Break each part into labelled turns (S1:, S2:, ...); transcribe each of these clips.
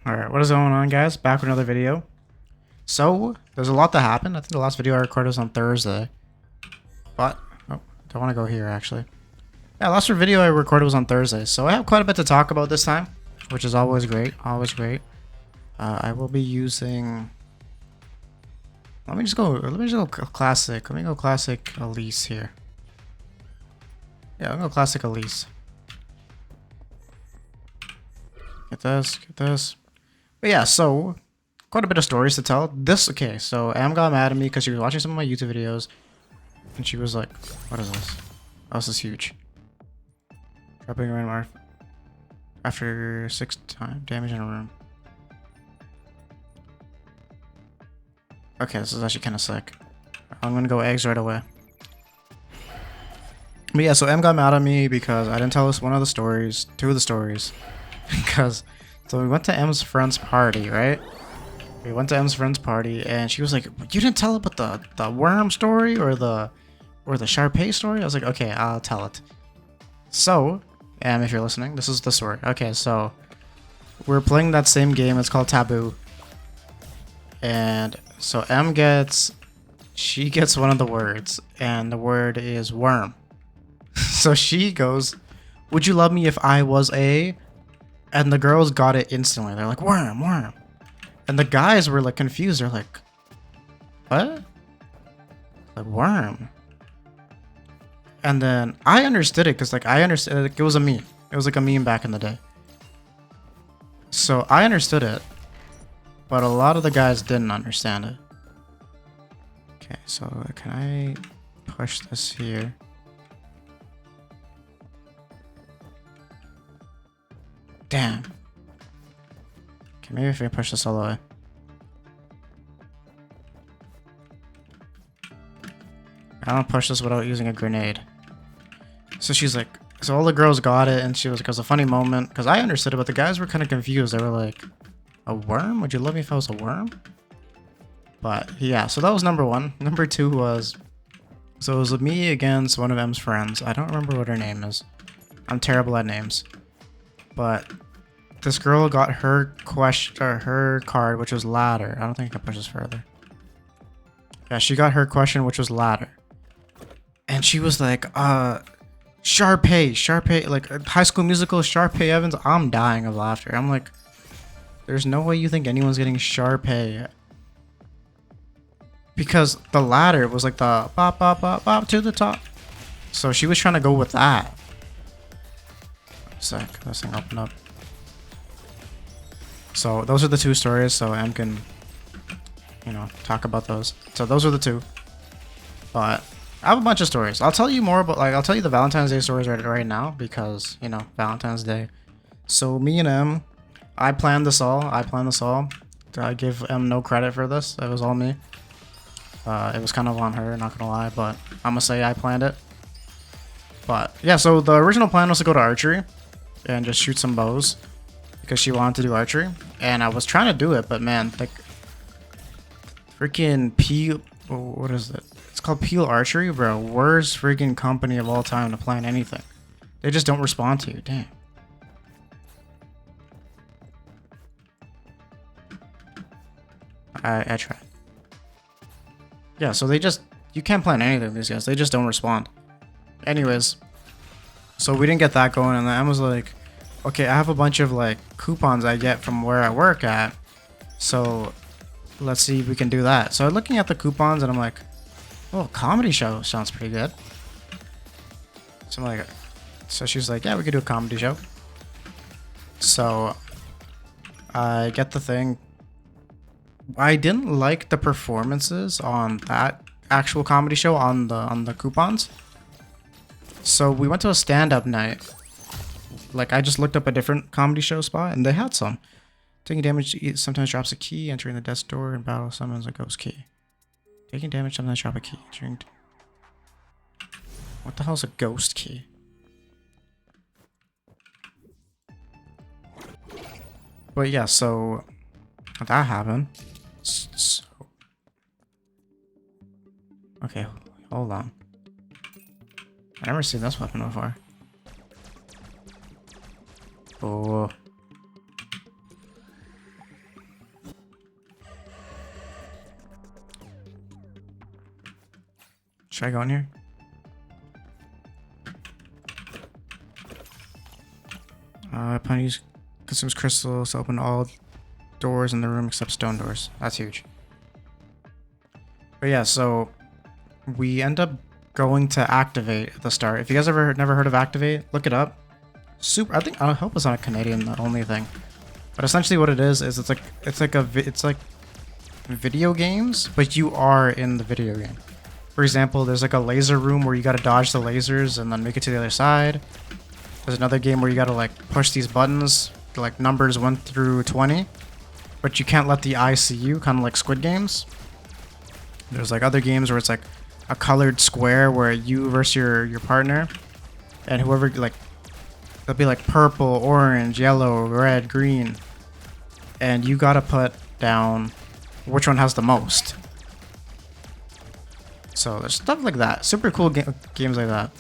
S1: Alright, what is going on, guys? Back with another video. So, there's a lot that happened. I think the last video I recorded was on Thursday. But, oh, don't want to go here, actually. Yeah, last video I recorded was on Thursday, so I have quite a bit to talk about this time, which is always great, always great. I will be using... Let me just go classic. Let me go classic Elise here. Yeah, I'll go classic Elise. Get this. But yeah, so quite a bit of stories to tell. Okay, so Am got mad at me because she was watching some of my YouTube videos, and she was like, "What is this? Oh, this is huge." Dropping random art after 6 times damage in a room. Okay, this is actually kind of sick. I'm gonna go eggs right away. But yeah, so Em got mad at me because I didn't tell us one of the stories, two of the stories, because. So we went to M's friend's party, right? We went to M's friend's party, and she was like, "You didn't tell about the worm story or the Sharpay story?" I was like, "Okay, I'll tell it." So, if you're listening, this is the story. Okay, so we're playing that same game. It's called Taboo, and so she gets one of the words, and the word is worm. So she goes, "Would you love me if I was a?" And the girls got it instantly. They're like, worm. And the guys were like confused. They're like, what? Like, worm. And then I understood it because, like, I understood it was a meme. It was like a meme back in the day. So I understood it. But a lot of the guys didn't understand it. Okay, so can I push this here? Damn. Okay, maybe if I push this all the way. I don't push this without using a grenade. So she's like, so all the girls got it, and she was like, it was a funny moment, because I understood it, but the guys were kind of confused. They were like, a worm? Would you love me if I was a worm? But yeah, so that was number one. Number two was, so it was me against one of M's friends. I don't remember what her name is. I'm terrible at names. But this girl got her her card, which was ladder. I don't think I can push this further. Yeah, she got her question, which was ladder. And she was like, Sharpay, like High School Musical, Sharpay Evans. I'm dying of laughter. I'm like, there's no way you think anyone's getting Sharpay. Because the ladder was like the bop, bop, bop, bop to the top. So she was trying to go with that. Sick. This thing opened up. So those are the two stories, so Em can, talk about those. So those are the two. But I have a bunch of stories. I'll tell you more about, I'll tell you the Valentine's Day stories right now because, Valentine's Day. So me and Em, I planned this all. I give Em no credit for this. It was all me. It was kind of on her, not gonna lie, but I'm gonna say I planned it. But yeah, so the original plan was to go to archery and just shoot some bows because she wanted to do archery, and I was trying to do it, but man, like freaking Peel, what is it? It's called Peel Archery, bro. Worst freaking company of all time to plan anything. They just don't respond to you. Damn. I tried. Yeah, so you can't plan anything with these guys. They just don't respond. Anyways, so we didn't get that going, and then I was like, okay, I have a bunch of like coupons I get from where I work at, so let's see if we can do that. So I'm looking at the coupons, and I'm like, oh, comedy show sounds pretty good. So I'm like, so she's like, yeah, we could do a comedy show. So I get the thing. I didn't like the performances on that actual comedy show on the coupons. So we went to a stand-up night. Like, I just looked up a different comedy show spot, and they had some. Taking damage sometimes drops a key. Entering the death door in battle summons a ghost key. Taking damage sometimes drop a key. What the hell is a ghost key? But yeah, so that happened. So, okay, hold on. I've never seen this weapon before. Oh. Should I go in here? Pennies consumes crystals to open all doors in the room except stone doors. That's huge. But yeah, so we end up going to activate at the start. If you guys never heard of activate, look it up. Super. I hope it's not a Canadian only thing. But essentially, what it is it's like video games, but you are in the video game. For example, there's like a laser room where you gotta dodge the lasers and then make it to the other side. There's another game where you gotta like push these buttons, like numbers 1 through 20, but you can't let the eye see you, kind of like Squid Games. There's like other games where it's like a colored square where you versus your partner, and whoever like they'll be like purple, orange, yellow, red, green, and you gotta put down which one has the most. So there's stuff like that, super cool games like that.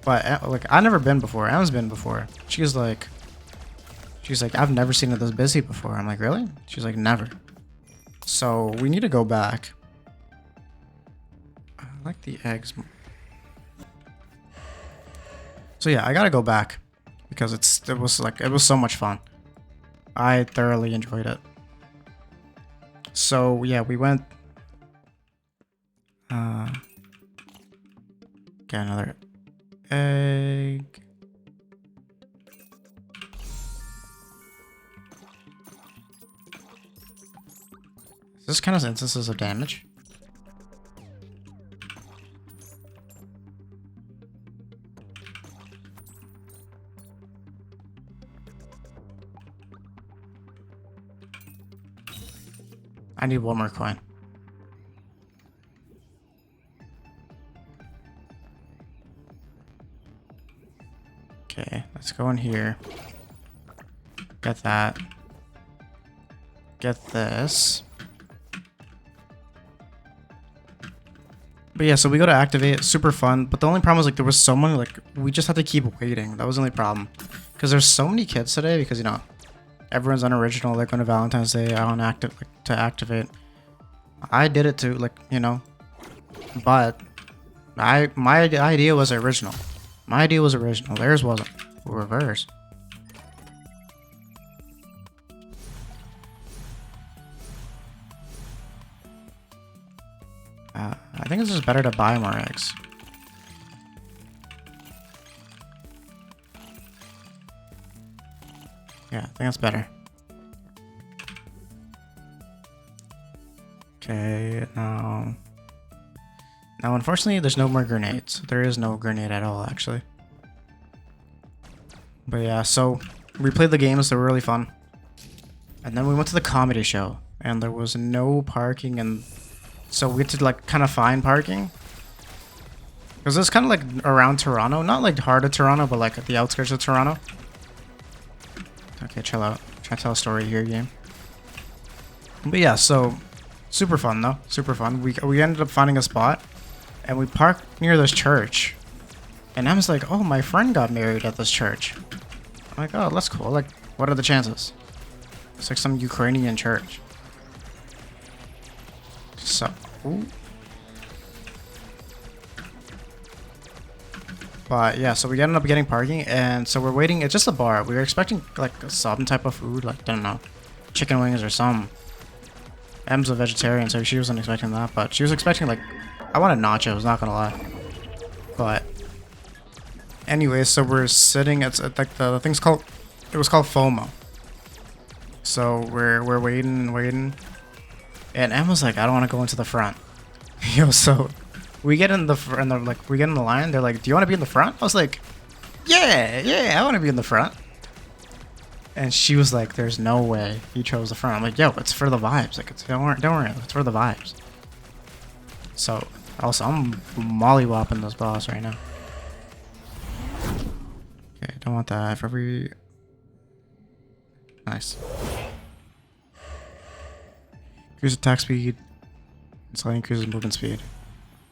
S1: But like I've never been before. Emma's been before. She's like, I've never seen it this busy before. I'm like, really? She's like, never. So we need to go back. I like the eggs. So yeah, I gotta go back because it was so much fun. I thoroughly enjoyed it. So yeah, we went. Get another egg. Is this kind of instances of damage? I need one more coin. Okay, let's go in here. Get that. Get this. But yeah, so we go to activate. Super fun. But the only problem was like there was someone like we just had to keep waiting. That was the only problem. Because there's so many kids today. Because you know, everyone's unoriginal. They're going to Valentine's Day on to activate. I did it too. Like you know, but my idea was original. My idea was original. Theirs wasn't. Reverse. I think it's just better to buy more eggs. Yeah, I think that's better. Okay, now unfortunately there's no more grenades. There is no grenade at all, actually. But yeah, so we played the games, they were really fun. And then we went to the comedy show, and there was no parking, and so we had to like kind of find parking. Because it's kind of like around Toronto, not like heart of Toronto, but like at the outskirts of Toronto. Okay, chill out. I'm trying to tell a story here, game. But yeah, so super fun though, super fun. We ended up finding a spot, and we parked near this church. And I was like, oh, my friend got married at this church. I'm like, oh, that's cool. Like, what are the chances? It's like some Ukrainian church. So, ooh. But yeah, so we ended up getting parking, and so we're waiting. It's just a bar. We were expecting like some type of food, like I don't know, chicken wings or some. Em's a vegetarian, so she wasn't expecting that, but she was expecting like I wanted nachos. Not gonna lie. But anyway, so we're sitting at like the thing's called. It was called FOMO. So we're waiting and waiting, and Emma's like, I don't want to go into the front. Yo, so we get in the front, and like we get in the line. They're like, do you want to be in the front? I was like, yeah, I want to be in the front. And she was like, there's no way you chose the front. I'm like, yo, it's for the vibes. Like, don't worry, it's for the vibes. So also, I'm mollywopping this boss right now. Okay, don't want that. For every nice. Increase attack speed. Slightly increases movement speed.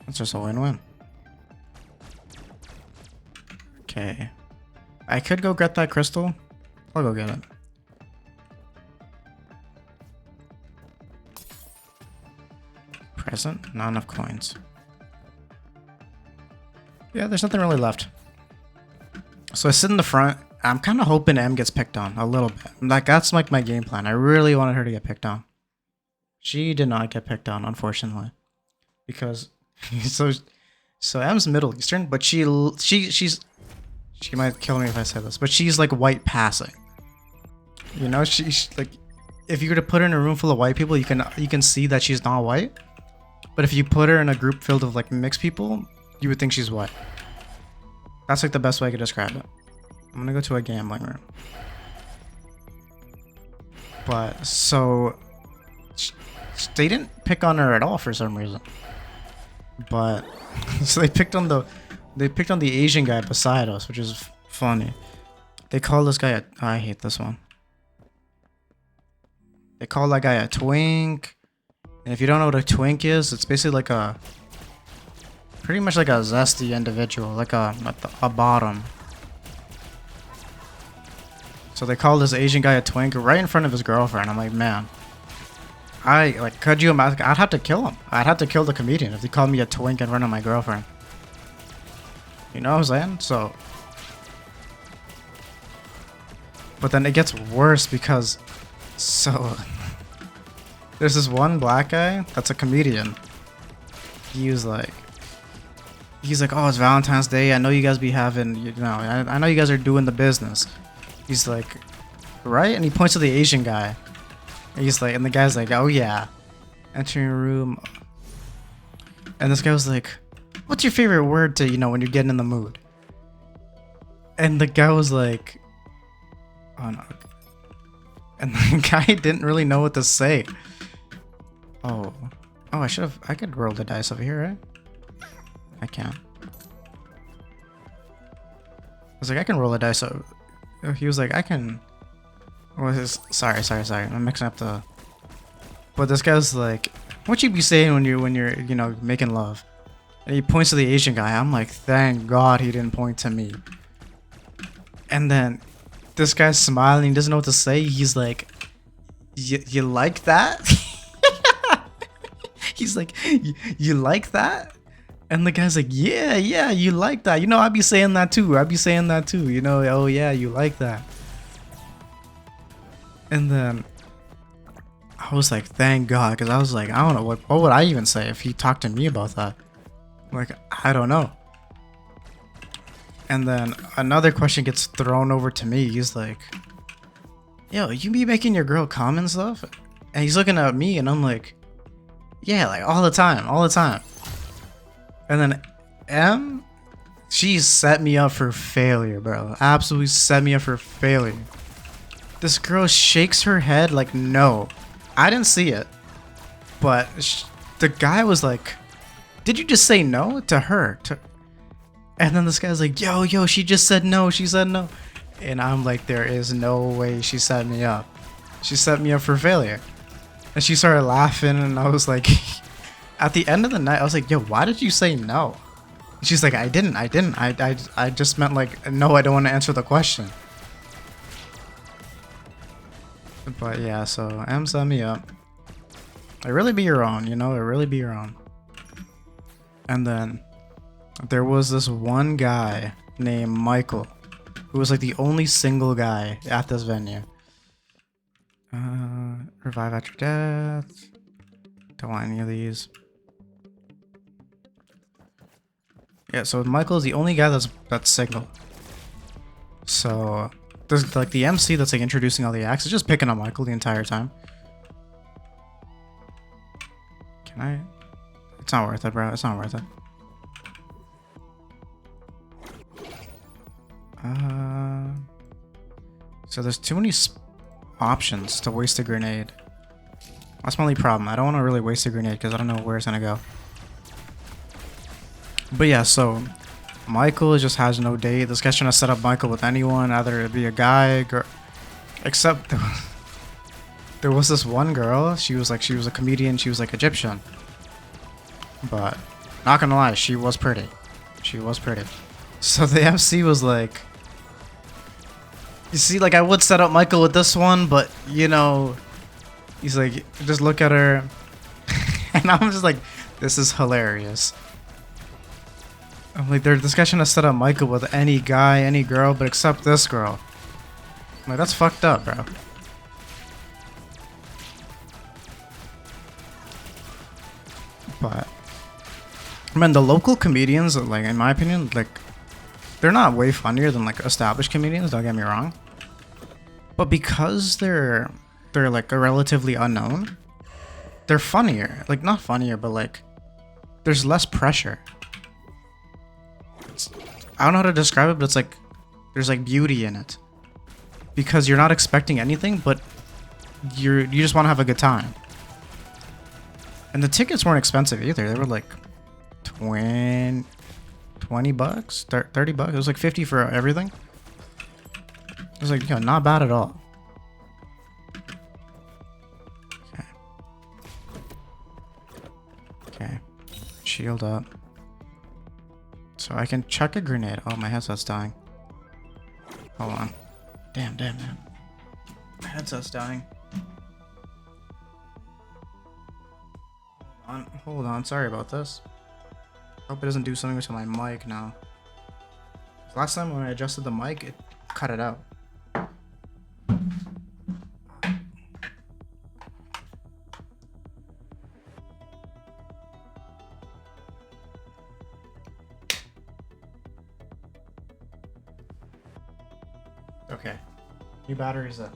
S1: That's just a win-win. Okay. I could go get that crystal. I'll go get it. Present? Not enough coins. Yeah, there's nothing really left. So I sit in the front. I'm kind of hoping M gets picked on a little bit. Like, that's like my game plan. I really wanted her to get picked on. She did not get picked on, unfortunately, because so M's Middle Eastern, but she might kill me if I say this, but she's like white passing. You know, she's like, if you were to put her in a room full of white people, you can see that she's not white. But if you put her in a group filled with like mixed people, you would think she's white. That's like the best way I could describe it. I'm gonna go to a gambling room. But so they didn't pick on her at all for some reason. But so they picked on the Asian guy beside us, which is funny. They call this guy I hate this one. They call that guy a twink. And if you don't know what a twink is, it's basically like pretty much like a zesty individual, like a bottom. So they call this Asian guy a twink right in front of his girlfriend. I'm like, man, could you imagine? I'd have to kill him. I'd have to kill the comedian if he called me a twink in front of my girlfriend. You know what I'm saying? So, but then it gets worse because, there's this one black guy that's a comedian. He's like, oh, it's Valentine's Day. I know you guys be having, I know you guys are doing the business. He's like, right? And he points to the Asian guy. And he's like, and the guy's like, oh yeah. Entering a room. And this guy was like, what's your favorite word to, when you're getting in the mood? And the guy was like, oh no. And the guy didn't really know what to say. Oh, I could roll the dice over here, right? I can't. I was like, I can roll the dice over. He was like, I can. Sorry. I'm mixing up the. But this guy was like, what you be saying when you're making love? And he points to the Asian guy. I'm like, thank God he didn't point to me. And then this guy's smiling. He doesn't know what to say. He's like, you like that? He's like, you like that? And the guy's like, yeah, you like that. I be saying that too. Oh yeah, you like that. And then I was like, thank God, because I was like, I don't know, what would I even say if he talked to me about that? Like, I don't know. And then another question gets thrown over to me. He's like, yo, you be making your girl come and stuff? And he's looking at me and I'm like, yeah, like all the time. And then M, she set me up for failure, bro. Absolutely set me up for failure. This girl shakes her head like no. I didn't see it. But the guy was like, did you just say no to her? And then this guy's like, yo, she just said no. She said no. And I'm like, there is no way she set me up. She set me up for failure. And she started laughing and I was like... At the end of the night, I was like, yo, why did you say no? She's like, I didn't. I just meant like, no, I don't want to answer the question. But yeah, so M set me up. It really be your own, it really be your own. And then there was this one guy named Michael who was like the only single guy at this venue. Revive after death. Don't want any of these. Yeah, so Michael is the only guy that's single. So there's like the MC that's like introducing all the acts is just picking on Michael the entire time. Can I? It's not worth it, bro. It's not worth it. So there's too many options to waste a grenade. That's my only problem. I don't want to really waste a grenade because I don't know where it's gonna go. But yeah, so Michael just has no date. This guy's trying to set up Michael with anyone, either it be a guy, girl. Except there was this one girl. She was a comedian. She was like Egyptian. But not gonna lie, she was pretty. So the MC was like, you see, like I would set up Michael with this one, but he's like, just look at her. And I'm just like, this is hilarious. I'm like, this guy shouldn't have set up Michael with any guy, any girl, but except this girl. I'm like, that's fucked up, bro. But I mean, the local comedians, like in my opinion, like they're not way funnier than like established comedians. Don't get me wrong. But because they're like a relatively unknown, they're funnier. Like not funnier, but like there's less pressure. I don't know how to describe it, but it's like there's like beauty in it because you're not expecting anything, but you just want to have a good time. And the tickets weren't expensive either. They were like 20 bucks, 30 bucks. It was like 50 for everything. It was like, you know, not bad at all. Okay. Okay. Shield up. So I can chuck a grenade. Oh, my headset's dying. Hold on. Damn. My headset's dying. Hold on. Sorry about this. Hope it doesn't do something to my mic now. Last time when I adjusted the mic, it cut it out. Okay. New batteries up.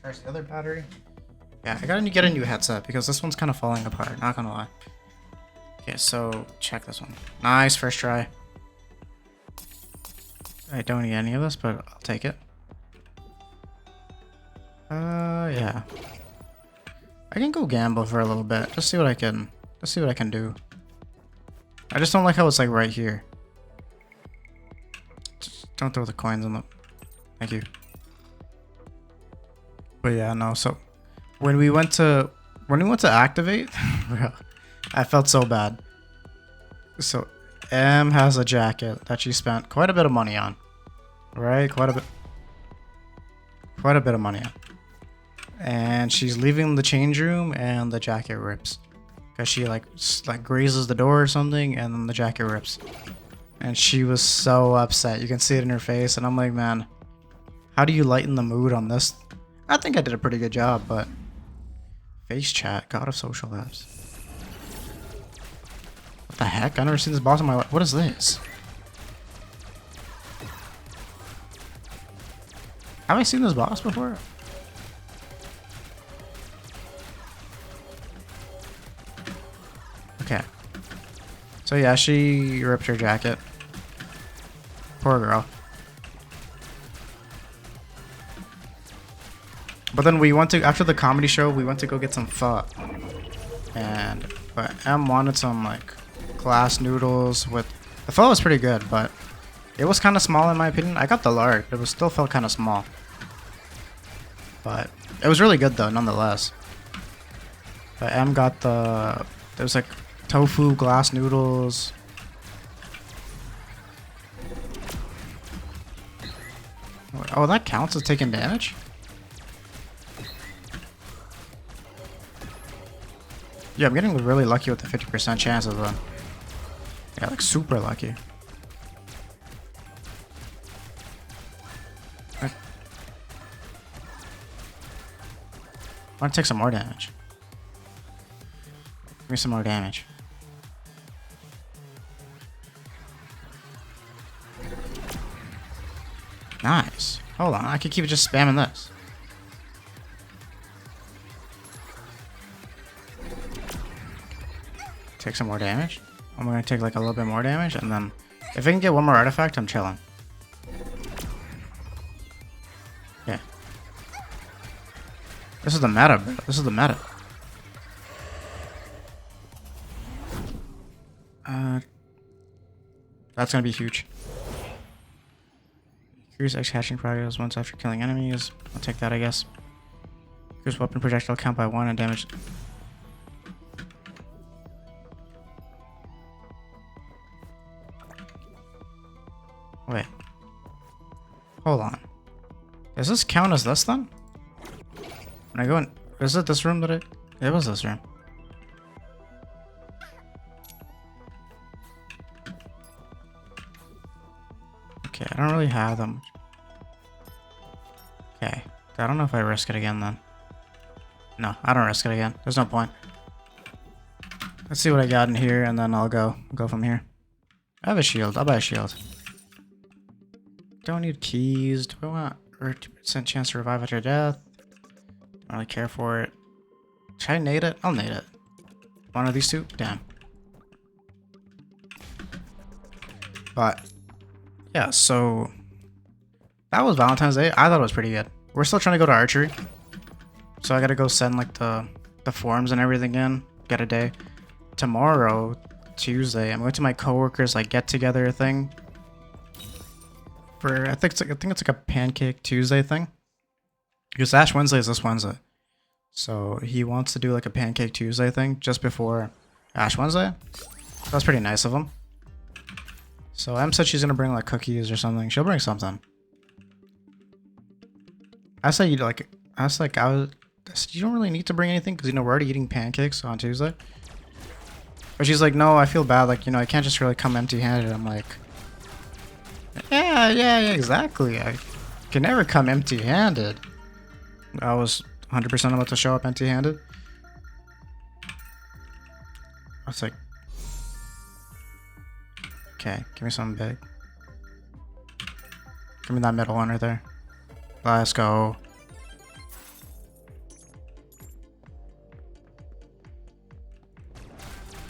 S1: Charge the other battery. Yeah, I gotta get a new headset because this one's kind of falling apart, not gonna lie. Okay, so check this one. Nice, first try. I don't need any of this, but I'll take it. Yeah. I can go gamble for a little bit. Just see what I can do. I just don't like how it's like right here. Just don't throw the coins in the... Thank you. But yeah, no, so when we went to activate, bro, I felt so bad. So M has a jacket that she spent quite a bit of money on. Right? Quite a bit of money on. And she's leaving the change room and the jacket rips. Because she like grazes the door or something and then the jacket rips. And she was so upset. You can see it in her face. And I'm like, man, how do you lighten the mood on this? I think I did a pretty good job, but... Face chat, god of social apps. What the heck? I've never seen this boss in my life. What is this? Have I seen this boss before? Okay. So yeah, she ripped her jacket. Poor girl. But then we went to, after the comedy show, we went to go get some pho. But M wanted some like glass noodles with, the pho was pretty good, but it was kind of small in my opinion. I got the large, it was still felt kind of small. But it was really good though, nonetheless. But M got the, there's like tofu glass noodles. Oh, that counts as taking damage? Yeah, I'm getting really lucky with the 50% chances though. Yeah, like super lucky. I want to take some more damage. Give me some more damage. Nice. Hold on, I could keep just spamming this. Take some more damage. I'm gonna take like a little bit more damage, and then if I can get one more artifact, I'm chilling. Yeah. This is the meta, bro. This is the meta. That's gonna be huge. Increase X hatching progress once after killing enemies. I'll take that, I guess. Increase weapon projectile count by 1 and damage. Wait. Hold on. Does this count as this then? When I go in... Is it this room that it was this room. don't really have them. Okay. I don't know if I risk it again then. No, I don't risk it again. There's no point. Let's see what I got in here, and then I'll go from here. I have a shield. I'll buy a shield. Don't need keys. Do I want 2% chance to revive after death? Don't really care for it. Should I nade it? I'll nade it. One of these two? Damn. But yeah, so that was Valentine's Day. I thought it was pretty good. We're still trying to go to archery, so I gotta go send like the forms and everything in. Get a day. Tomorrow, Tuesday, I'm going to my coworkers like get together thing. For I think it's like a Pancake Tuesday thing. Because Ash Wednesday is this Wednesday, so he wants to do like a Pancake Tuesday thing just before Ash Wednesday. So that's pretty nice of him. So Em said she's gonna bring like cookies or something. She'll bring something. I said you like. I said you don't really need to bring anything because we're already eating pancakes on Tuesday. But she's like, no, I feel bad. Like I can't just really come empty-handed. I'm like, yeah, exactly. I can never come empty-handed. I was 100% about to show up empty-handed. I was like, okay, give me something big. Give me that middle one right there. Let's go.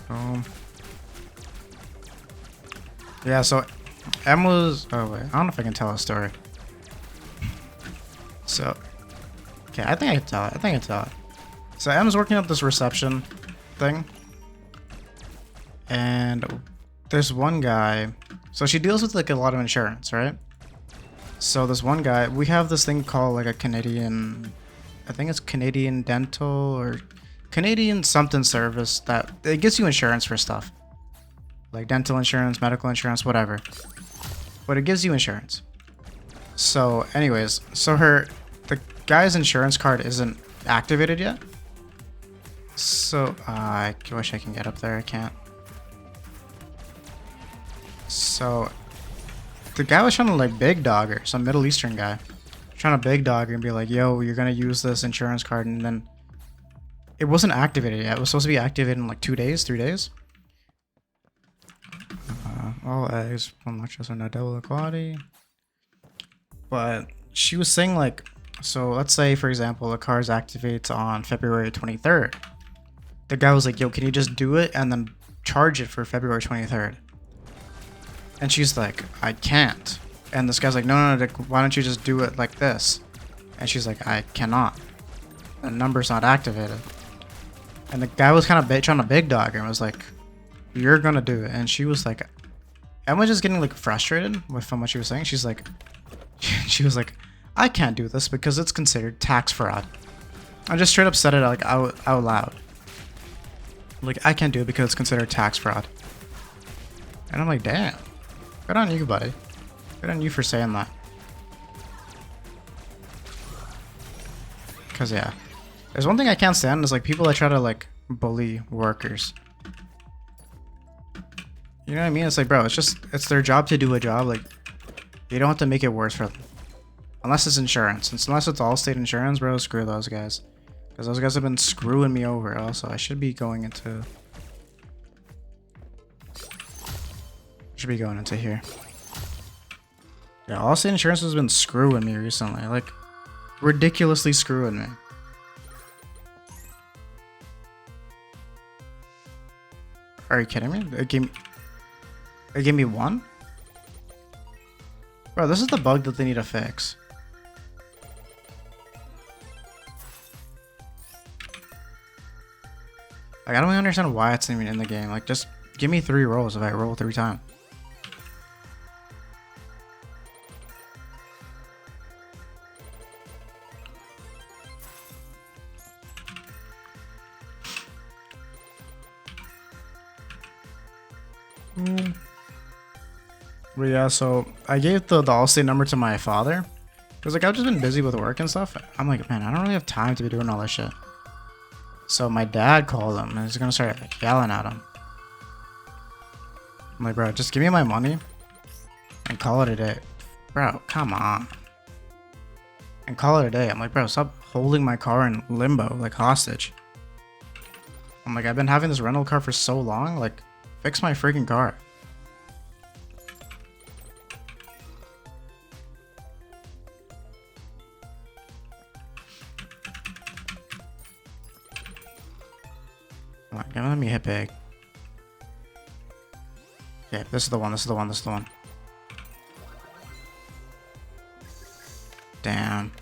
S1: Boom. Yeah, so Em was... Oh, wait. I don't know if I can tell a story. So... Okay, I think I can tell it. I think I can tell it. So Em's working at this reception thing. And there's one guy... So she deals with like a lot of insurance, right? So this one guy... We have this thing called like a Canadian... I think it's Canadian Dental or... Canadian something service that... It gives you insurance for stuff. Like dental insurance, medical insurance, whatever. But it gives you insurance. So anyways, so the guy's insurance card isn't activated yet. So I wish I can get up there. I can't. So the guy was trying to like big dog her, some Middle Eastern guy. Trying to big dog her and be like, yo, you're gonna use this insurance card, and then it wasn't activated yet. It was supposed to be activated in like 2 days, 3 days. All eggs, one much or no double equality. But she was saying like, so let's say for example, the card activates on February 23rd. The guy was like, yo, can you just do it and then charge it for February 23rd? And she's like, I can't. And this guy's like, no, why don't you just do it like this? And she's like, I cannot. The number's not activated. And the guy was kind of trying to big dog her and was like, you're gonna do it. And she was like, Emma just getting like frustrated with what she was saying. She's like, she was like, I can't do this because it's considered tax fraud. I just straight up said it like out loud. Like, I can't do it because it's considered tax fraud. And I'm like, damn. Good on you, buddy. Good on you for saying that. Cause yeah. There's one thing I can't stand is like people that try to like bully workers. You know what I mean? It's like, bro, it's their job to do a job. Like, you don't have to make it worse for them. Unless it's insurance. Unless it's Allstate insurance, bro, screw those guys. Because those guys have been screwing me over. Also, I should be going into... here. Yeah, Allstate insurance has been screwing me recently. Like, ridiculously screwing me. Are you kidding me? It gave me one? Bro, this is the bug that they need to fix. Like, I don't even understand why it's even in the game. Like, just give me 3 rolls if I roll 3 times. But yeah, so I gave the Allstate number to my father. Because like I've just been busy with work and stuff. I'm like, man, I don't really have time to be doing all this shit. So my dad called him and he's gonna start like yelling at him. I'm like, bro, just give me my money and call it a day. bro, come on. And call it a day. I'm like, bro, stop holding my car in limbo, like hostage. I'm like, I've been having this rental car for so long, like, fix my freaking car. Come on, let me hit big. Okay, this is the one, this is the one, this is the one. Damn.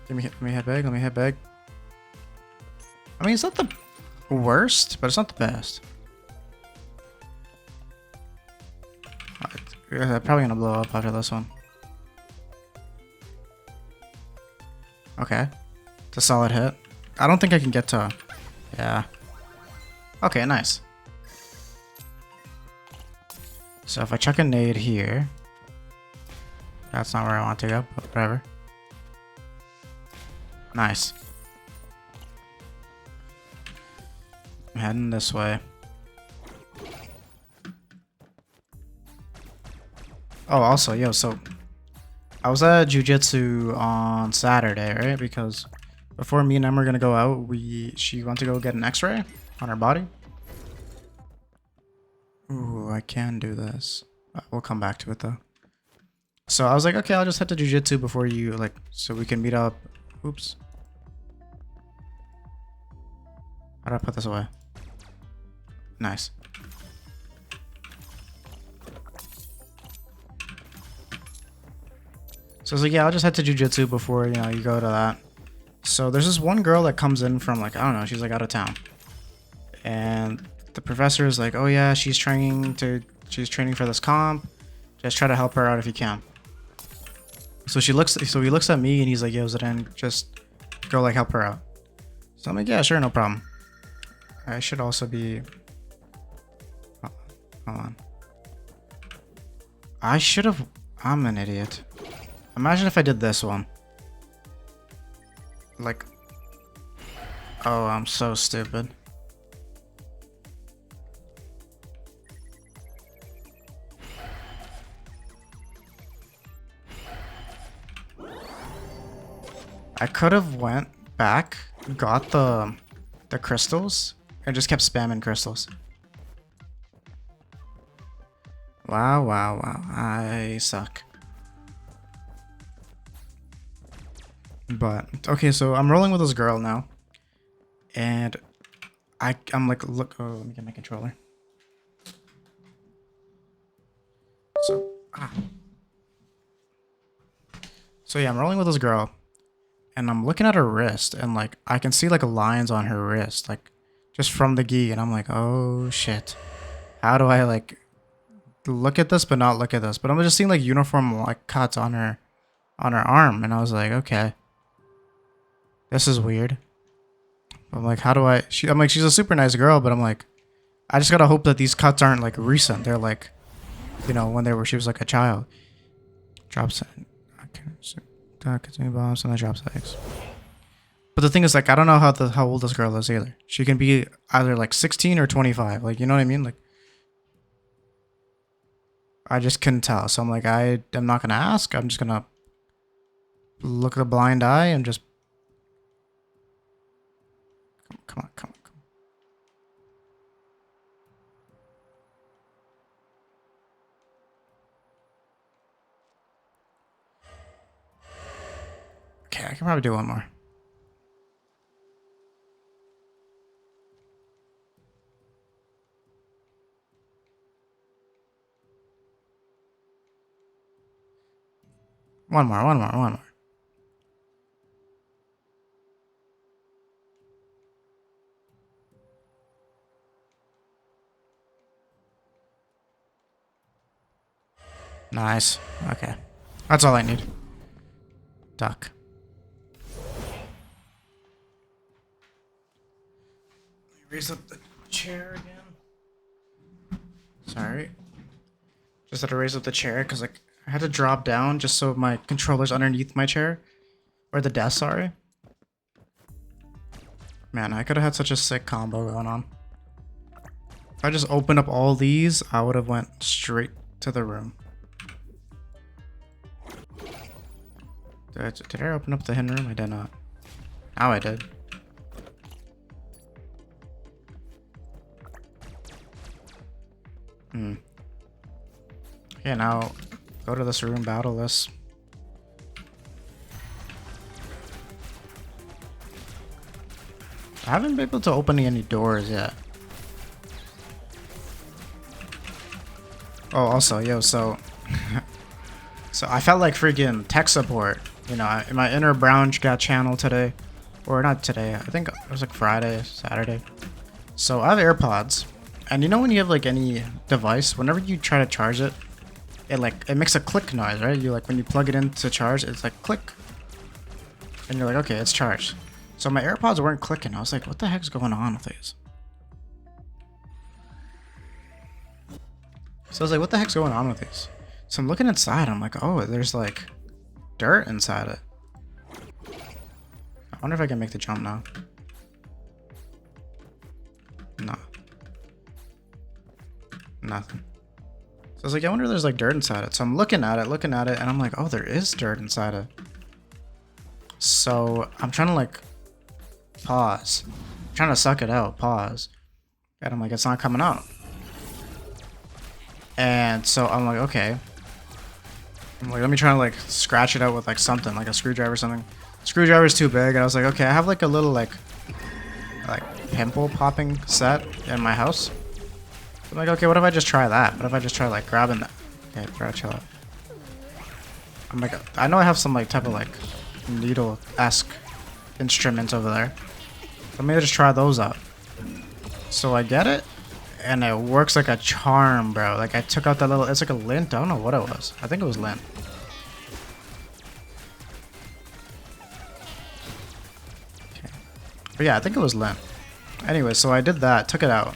S1: Let me hit big, let me hit big. I mean, it's not the worst, but it's not the best. I'm probably gonna blow up after this one. Okay. It's a solid hit. I don't think I can get to... Yeah. Okay, nice. So if I chuck a nade here... That's not where I want to go, but whatever. Nice. I'm heading this way. Oh, also, yo, so... I was at jiu-jitsu on Saturday, right? Because before me and Em were gonna go out, she went to go get an x-ray on her body. Ooh, I can do this. We'll come back to it though. So I was like, okay, I'll just head to jiu-jitsu before you, like, so we can meet up. Oops. How do I put this away? Nice. So I was like, yeah, I'll just head to jiu-jitsu before, you know, you go to that. So there's this one girl that comes in from, like, I don't know, she's like out of town. And the professor is like, oh yeah, she's training for this comp. Just try to help her out if you can. So he looks at me and he's like, yo, Zidane, just go like help her out. So I'm like, yeah, sure, no problem. I should also be... Oh, hold on. I should have... I'm an idiot. Imagine if I did this one. Like... Oh, I'm so stupid. I could have went back, got the crystals, and just kept spamming crystals. Wow, wow, wow. I suck. But, okay, so I'm rolling with this girl now. And I'm like, look, oh, let me get my controller. So yeah, I'm rolling with this girl. And I'm looking at her wrist, and like, I can see like lines on her wrist, like, just from the gi, and I'm like, oh shit. How do I like look at this but not look at this? But I'm just seeing like uniform like cuts on her arm, and I was like, okay. This is weird. I'm like, how do I... I'm like, she's a super nice girl, but I'm like, I just gotta hope that these cuts aren't like recent. They're like, you know, when she was like a child. Drops in. Continue bombs and then drops eggs. But the thing is, like, I don't know how old this girl is either. She can be either like 16 or 25. Like, you know what I mean? Like, I just couldn't tell. So I'm like, I'm not gonna ask. I'm just gonna look the blind eye and just... Come on. Okay, I can probably do one more. One more. Nice. Okay. That's all I need. Duck. Raise up the chair again. Sorry. Just had to raise up the chair because like I had to drop down just so my controller's underneath my chair. Or the desk, sorry. Man, I could have had such a sick combo going on. If I just opened up all these, I would have went straight to the room. Did I open up the hidden room? I did not. Now I did. Okay, now go to this room, battle this. I haven't been able to open any doors yet. Oh, also, yo, so I felt like freaking tech support, you know, in my inner brown got channel today, or not today. I think it was like Friday, Saturday. So I have AirPods, and you know when you have like any device, whenever you try to charge it, it makes a click noise, right? You like when you plug it in to charge, it's like click, and you're like, okay, it's charged. So my AirPods weren't clicking. I was like, what the heck's going on with these? So I was like, what the heck's going on with these? So I'm looking inside. I'm like, oh, there's like dirt inside it. I wonder if I can make the jump now. No. Nothing. So I was like, I wonder if there's like dirt inside it. So I'm looking at it, and I'm like, oh, there is dirt inside it. So I'm trying to like pause. I'm trying to suck it out, pause. And I'm like, it's not coming out. And so I'm like, okay. I'm like, let me try to like scratch it out with like something, like a screwdriver or something. Screwdriver's too big. And I was like, okay, I have like a little like pimple popping set in my house. I'm like, okay, what if I just try that? What if I just try like grabbing that? Okay, try to chill out. I'm like, I know I have some like type of like needle-esque instruments over there. Let me just try those out. So I get it, and it works like a charm, bro. Like I took out that little, it's like a lint. I don't know what it was. I think it was lint. Okay. But yeah, I think it was lint. Anyway, so I did that, took it out,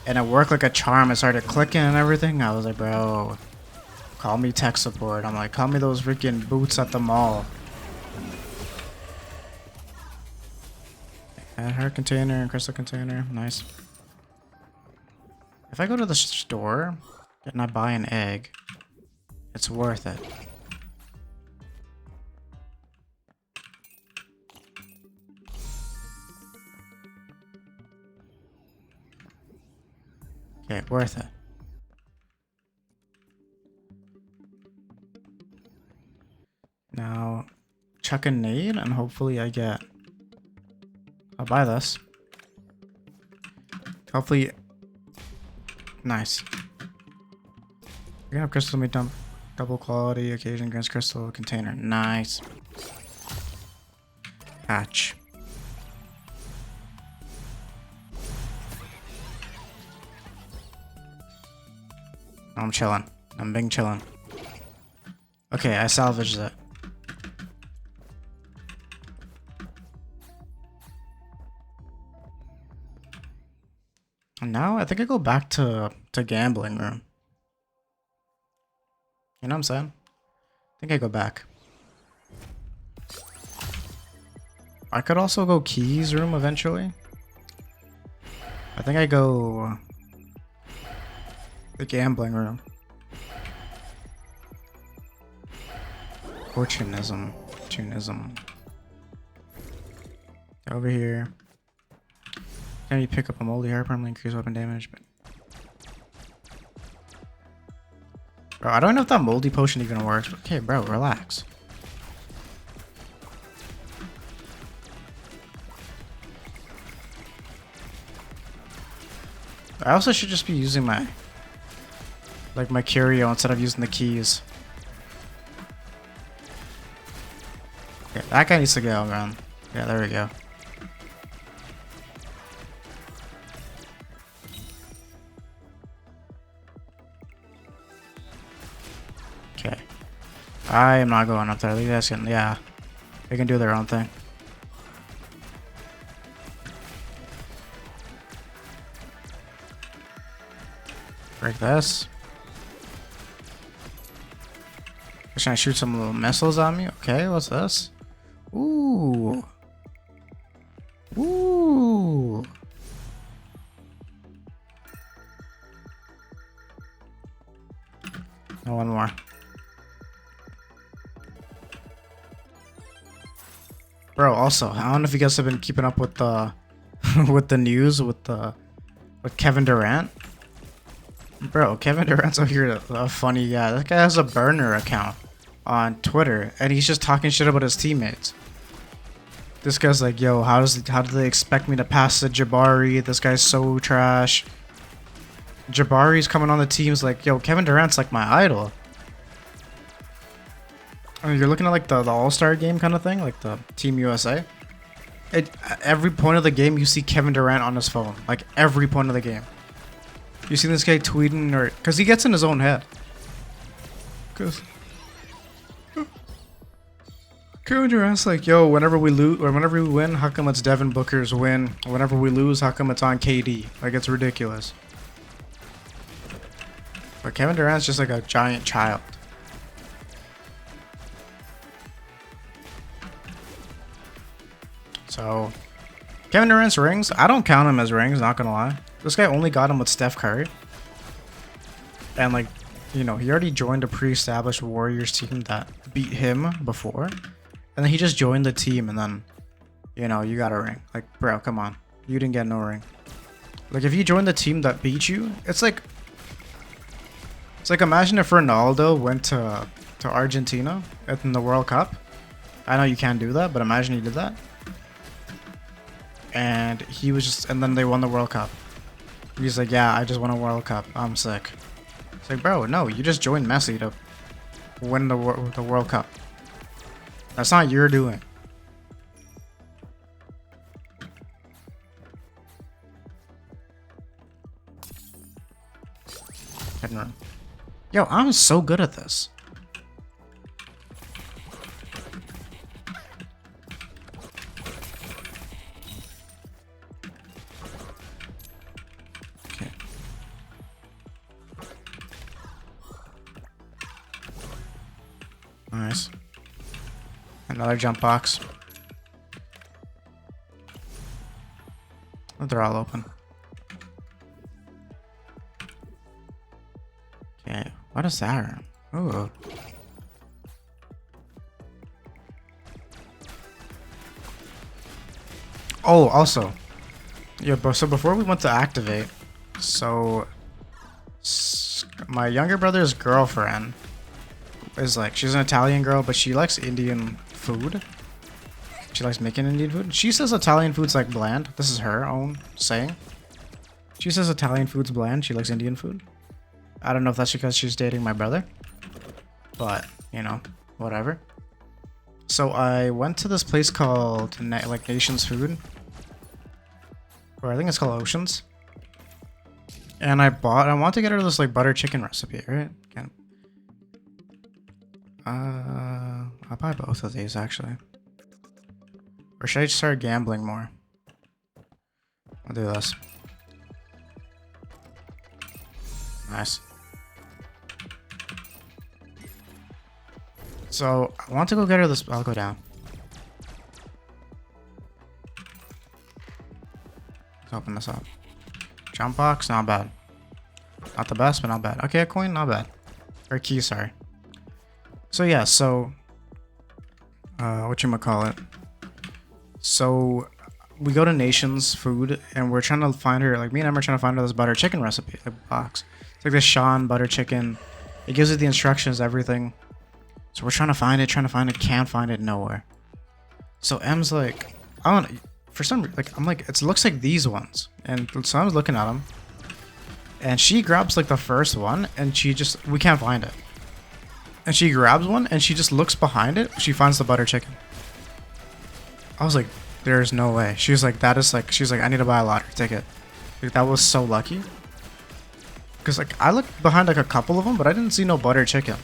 S1: and it worked like a charm. It started clicking and everything. I was like, bro, call me tech support. I'm like, call me those freaking boots at the mall. Add her container and crystal container. Nice. If I go to the store and I buy an egg, it's worth it. Okay, worth it. Now, chuck a nade and hopefully I get... I'll buy this. Hopefully... Nice. You're gonna have crystal meat dump. Double quality, occasion grants crystal container. Nice. Hatch. I'm chilling. I'm being chilling. Okay, I salvaged it. And now I think I go back to gambling room. You know what I'm saying? I think I go back. I could also go keys room eventually. I think I go the gambling room. Fortunism. Over here. Can you pick up a moldy hair permanently increase weapon damage? But bro, I don't know if that moldy potion even works. But okay, bro, relax. I also should just be using my my curio instead of using the keys. Okay, that guy needs to go, man. Yeah, there we go. Okay. I am not going up there. These guys can, yeah. They can do their own thing. Break this. Trying to shoot some little missiles at me. Okay, what's this? Ooh. Ooh. Bro, also, I don't know if you guys have been keeping up with the with the news with Kevin Durant. Bro, Kevin Durant's over here a funny guy. That guy has a burner account on Twitter, and he's just talking shit about his teammates. This guy's like, yo, how do they expect me to pass to Jabari? This guy's so trash. Jabari's coming on the team's like, yo, Kevin Durant's like my idol. I mean, you're looking at like the All-Star game kind of thing, like the Team USA. Every point of the game, you see Kevin Durant on his phone. Like every point of the game. You see this guy tweeting or... Because he gets in his own head. Because... Kevin Durant's like, yo, whenever we lose or whenever we win, how come it's Devin Booker's win? Whenever we lose, how come it's on KD? Like, it's ridiculous. But Kevin Durant's just like a giant child. So, Kevin Durant's rings, I don't count him as rings, not gonna lie. This guy only got him with Steph Curry. And like, you know, he already joined a pre-established Warriors team that beat him before. And then he just joined the team and then, you know, you got a ring. Like, bro, come on. You didn't get no ring. Like, if you joined the team that beat you, it's like imagine if Ronaldo went to Argentina in the World Cup. I know you can't do that, but imagine he did that. And he was just, and then they won the World Cup. He's like, yeah, I just won a World Cup. I'm sick. It's like, bro, no, you just joined Messi to win the World Cup. That's not your doing. Yo, I'm so good at this. Okay. Nice. Another jump box. They're all open. Okay, what is that? Ooh. Oh, also. Yeah, so before we went to activate, so my younger brother's girlfriend is like, she's an Italian girl, but she likes Indian food. She likes making Indian food. She says Italian food's like bland. This is her own saying. She says Italian food's bland. She likes Indian food. I don't know if that's because she's dating my brother, but you know, whatever. So I went to this place called like Nation's Food, or I think it's called Oceans. And I want to get her this like butter chicken recipe, right? I'll buy both of these actually. Or should I just start gambling more? I'll do this. Nice. So I want to go get her this. I'll go down. Let's open this up. Jump box, not bad. Not the best, but not bad. Okay, a coin, not bad. Or key, sorry. So yeah, so whatchamacallit. So we go to Nation's Food and we're trying to find her, like me and Emma are trying to find her this butter chicken recipe, like box. It's like this Sean butter chicken. It gives you the instructions, everything. So we're trying to find it, can't find it nowhere. So M's like, I don't know, for some reason, like I'm like, it looks like these ones. And so I was looking at them. And she grabs like the first one and we can't find it. And she grabs one and she just looks behind it. She finds the butter chicken. I was like, there's no way. She was like, she's like, I need to buy a lottery ticket. Like, that was so lucky. Because like, I looked behind like a couple of them, but I didn't see no butter chicken.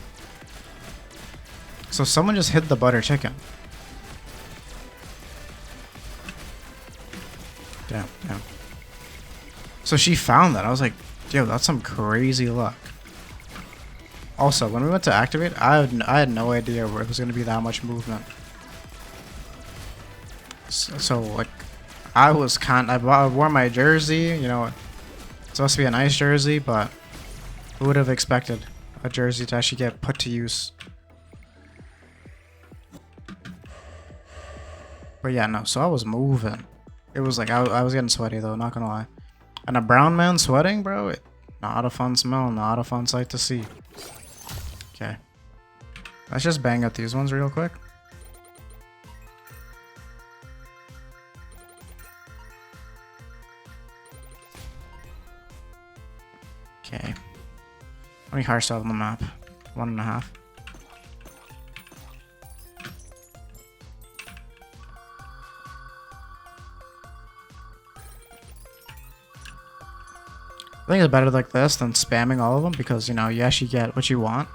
S1: So someone just hid the butter chicken. Damn. So she found that. I was like, yo, that's some crazy luck. Also, when we went to activate, I had no idea where it was going to be that much movement. So like, I wore my jersey, you know, it's supposed to be a nice jersey, but who would have expected a jersey to actually get put to use? But yeah, no. So I was moving. It was like I was getting sweaty though. Not gonna lie. And a brown man sweating, bro. Not a fun smell. Not a fun sight to see. Okay. Let's just bang at these ones real quick. Okay. How many hearts do I have on the map? 1.5. I think it's better like this than spamming all of them because, you know, you actually get what you want.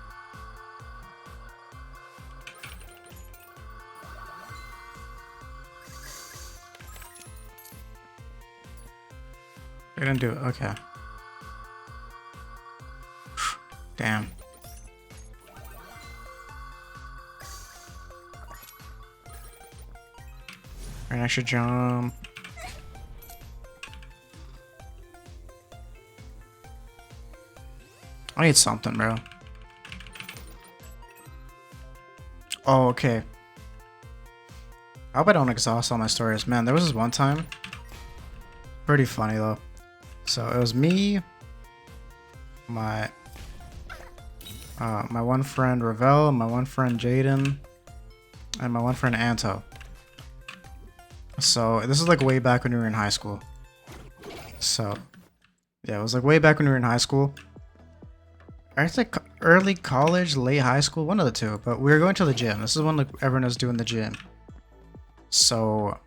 S1: They didn't do it. Okay. Damn. Alright, I should jump. I need something, bro. Oh, okay. I hope I don't exhaust all my stories. Man, there was this one time. Pretty funny, though. So, it was me, my one friend Ravel, my one friend Jaden, and my one friend Anto. So, this is like way back when we were in high school. So, yeah, it was like way back when we were in high school. I think early college, late high school, one of the two. But we were going to the gym. This is when like everyone is doing the gym. So,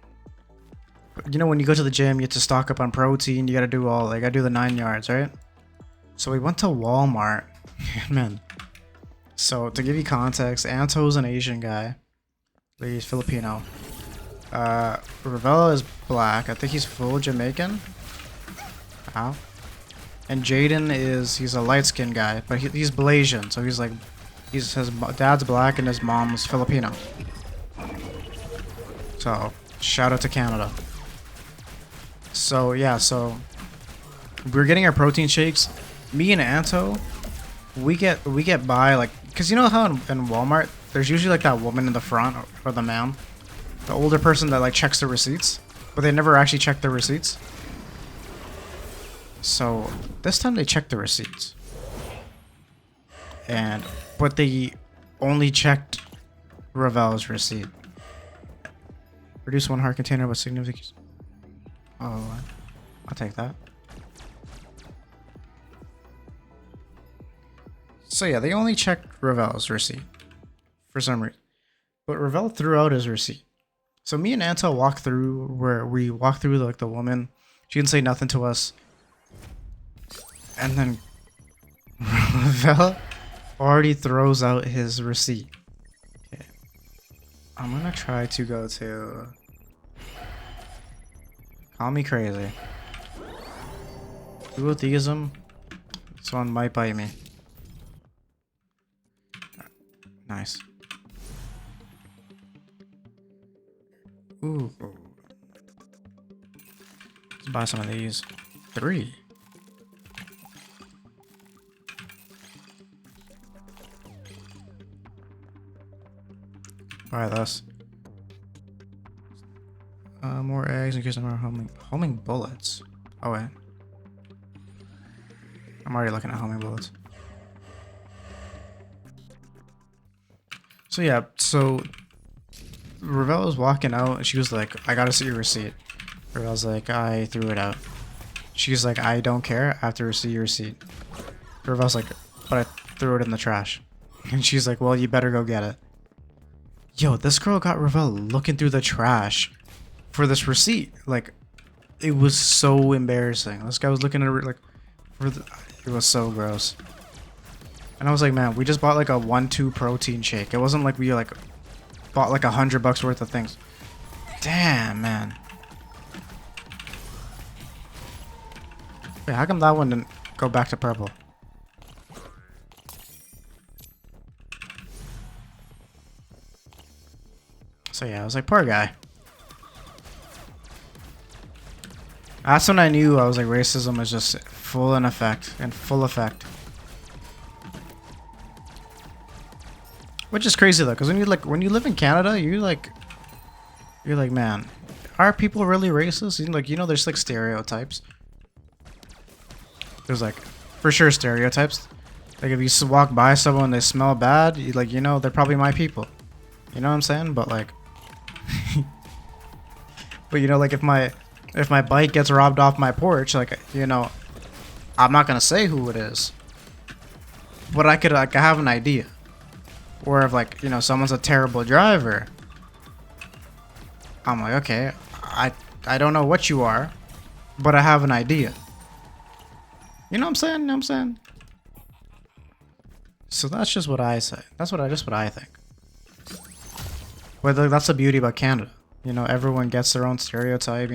S1: you know, when you go to the gym, you have to stock up on protein. You gotta do all, like, I do the 9 yards, right? So we went to Walmart, man. So to give you context, Anto's an Asian guy. He's Filipino. Ravella is black. I think he's full Jamaican. Wow. And Jaden he's a light-skinned guy, but he's Malaysian, so he's like, his dad's black and his mom's Filipino. So, shout out to Canada. So, yeah, so we're getting our protein shakes. Me and Anto, we get by, like, because you know how in Walmart, there's usually like that woman in the front, or the man, the older person that like checks the receipts, but they never actually check the receipts. So this time they checked the receipts, but they only checked Ravel's receipt. Reduce 1 heart container with significant. Oh, I'll take that. So yeah, they only checked Ravel's receipt for some reason, but Ravel threw out his receipt. So me and Anto walked through like the woman. She didn't say nothing to us. And then Ravel already throws out his receipt. Okay. I'm gonna try to go to... Call me crazy. Duotheism. This one might bite me. Nice. Ooh. Let's buy some of these. 3. Buy this. More eggs in case I'm homing bullets. Oh wait. I'm already looking at homing bullets. So yeah, so Ravel was walking out and she was like, I gotta see your receipt. Ravel's like, I threw it out. She's like, I don't care, I have to see your receipt. Ravel's like, but I threw it in the trash. And she's like, well, you better go get it. Yo, this girl got Ravel looking through the trash for this receipt. Like, it was so embarrassing. This guy was looking at her like, it was so gross. And I was like, man, we just bought like a 1-2 protein shake. It wasn't like we like bought like $100 worth of things. Damn, man. Wait, how come that one didn't go back to purple? So yeah, I was like, poor guy. That's when I knew I was like, racism was just full effect. Which is crazy though, because when you live in Canada, you like, You're like, man, are people really racist? Like, there's like stereotypes. There's like, for sure, stereotypes. Like if you walk by someone and they smell bad, you like, they're probably my people. You know what I'm saying? But like, but like if my bike gets robbed off my porch, like, I'm not gonna say who it is, but I could like I have an idea. Or if like, someone's a terrible driver, I'm like, okay, I don't know what you are, but I have an idea. You know what I'm saying? You know what I'm saying? So that's just what I say. That's just what I think. But that's the beauty about Canada. Everyone gets their own stereotype,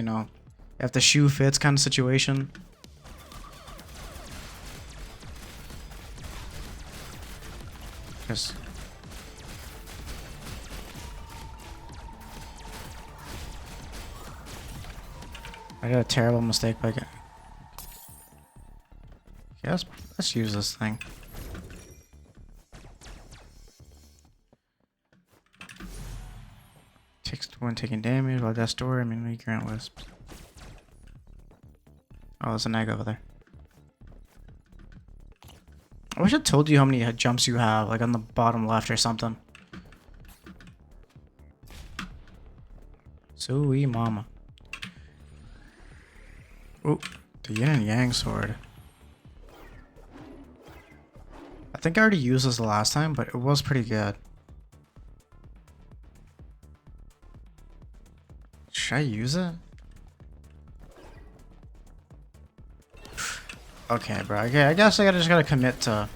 S1: if the shoe fits kind of situation. Just I did a terrible mistake by getting... Yes, let's use this thing. Takes when taking damage while that story, we grant wisps. Oh, there's an egg over there. I wish I told you how many jumps you have, like on the bottom left or something. Sweet mama. Ooh, the yin and yang sword. I think I already used this the last time, but it was pretty good. Should I use it? Okay, bro. Okay, I guess I just gotta commit to...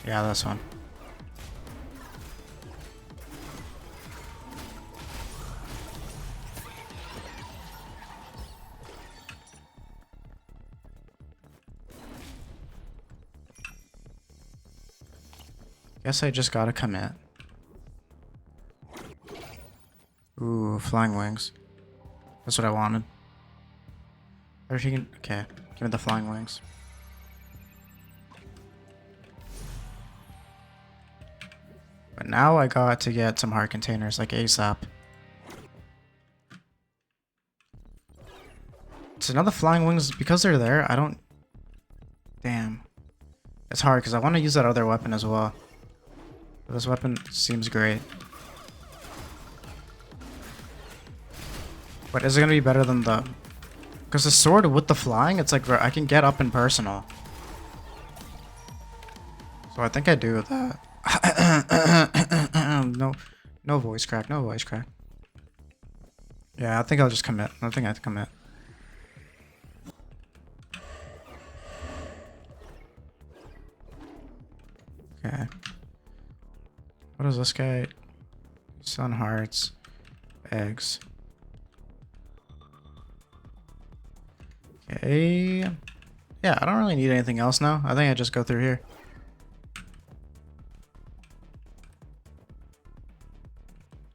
S1: Yeah, this one. Guess I just gotta commit. Ooh, flying wings. That's what I wanted. Okay, give me the flying wings. But now I got to get some heart containers like ASAP. So now the flying wings, because they're there, I don't... Damn. It's hard because I want to use that other weapon as well. But this weapon seems great. But is it going to be better than the... Because the sword with the flying, it's like I can get up in personal. So I think I do that. No voice crack, no voice crack. Yeah, I think I'll just commit. I think I have to commit. Okay. What is this guy? Sun hearts. Eggs. Okay. Yeah, I don't really need anything else now. I think I just go through here.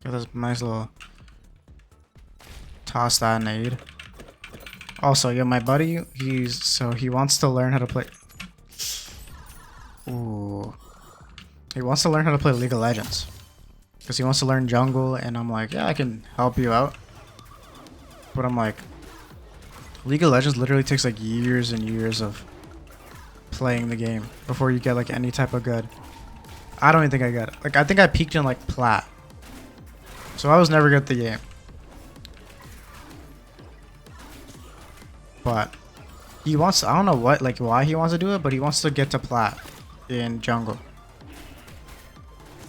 S1: Get this nice little toss that nade. Also, yeah, my buddy, he wants to learn how to play. Ooh. He wants to learn how to play League of Legends. Because he wants to learn jungle, and I'm like, yeah, I can help you out. But I'm like, League of Legends literally takes like years and years of playing the game before you get like any type of good. I don't even think I got it. Like, I think I peaked in like plat. So I was never good at the game. But he wants, I don't know what, like why he wants to do it, but he wants to get to plat in jungle.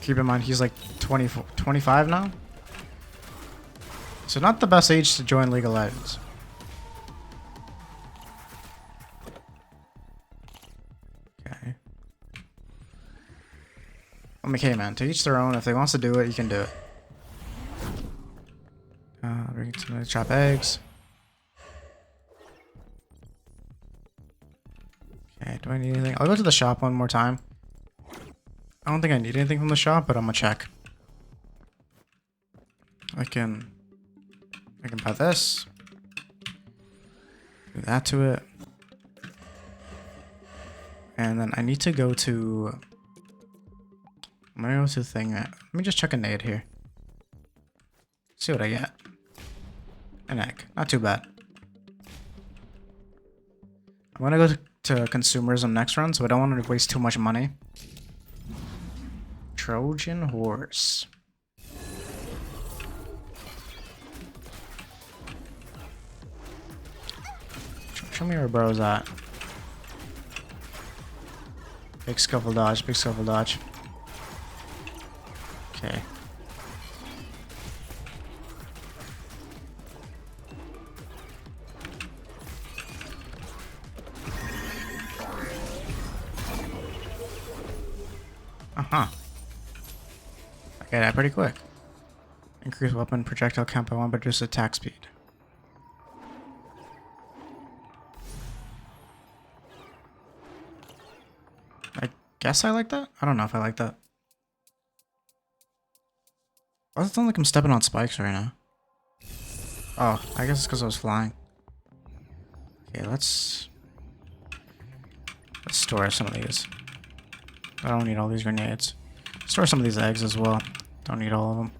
S1: Keep in mind, he's like 24, 25 now. So not the best age to join League of Legends. Okay. Okay, man, to each their own. If they wants to do it, you can do it. Bring it to chop eggs. Okay, do I need anything? I'll go to the shop one more time. I don't think I need anything from the shop, but I'm gonna check. I can buy this. Do that to it. And then I need to go to... I'm gonna go to the thing. Let me just check a nade here. See what I get. An egg. Not too bad. I'm gonna go to consumerism next run, so I don't want to waste too much money. Trojan horse. Show me where bro's at. Big scuffle dodge, big scuffle dodge. Okay. Uh-huh. I get that pretty quick. Increase weapon projectile count by 1, but reduce attack speed. I guess I like that? I don't know if I like that. Why does it sound like I'm stepping on spikes right now? Oh, I guess it's because I was flying. Okay, let's store some of these. I don't need all these grenades. Store some of these eggs as well. Don't need all of them.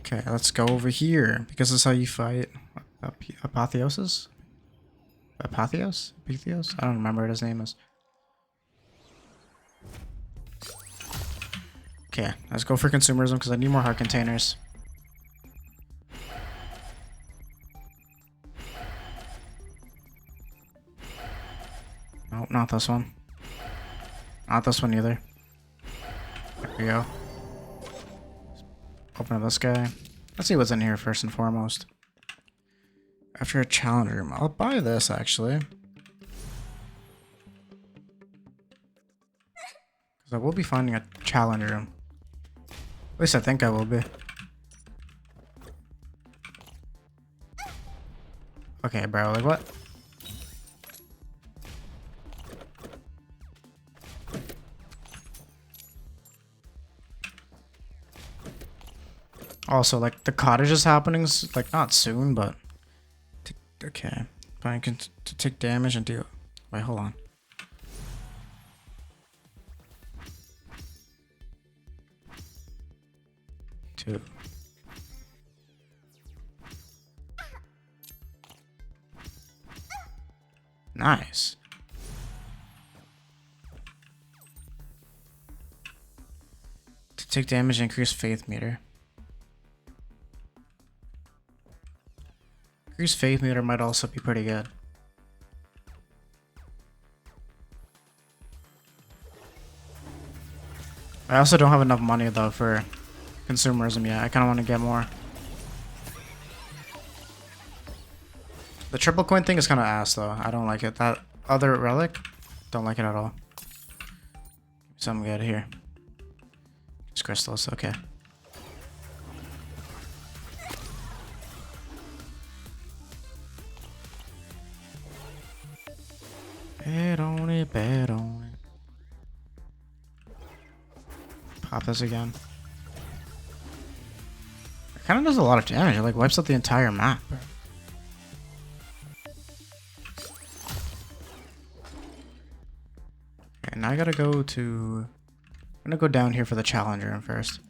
S1: Okay, let's go over here, because this is how you fight Apotheosis? Apotheos? Apotheos? I don't remember what his name is. Okay, let's go for consumerism, because I need more heart containers. Nope, not this one. Not this one either. There we go. Open up this guy. Let's see what's in here first and foremost. After a challenge room. I'll buy this actually. Because I will be finding a challenge room. At least I think I will be. Okay, bro, like what? Also, like, the cottage is happening, like, not soon, but... Okay. But I can to take damage and deal... Wait, hold on. Two. Nice. To take damage, increase faith meter. Increase faith meter might also be pretty good. I also don't have enough money though for consumerism yet. I kind of want to get more. The triple coin thing is kind of ass though. I don't like it. That other relic, don't like it at all. Something good here. Just crystals, okay. Bet on it, bet on it. Pop this again. It kind of does a lot of damage. It like wipes out the entire map. Okay, now I gotta go to... I'm gonna go down here for the challenger room first.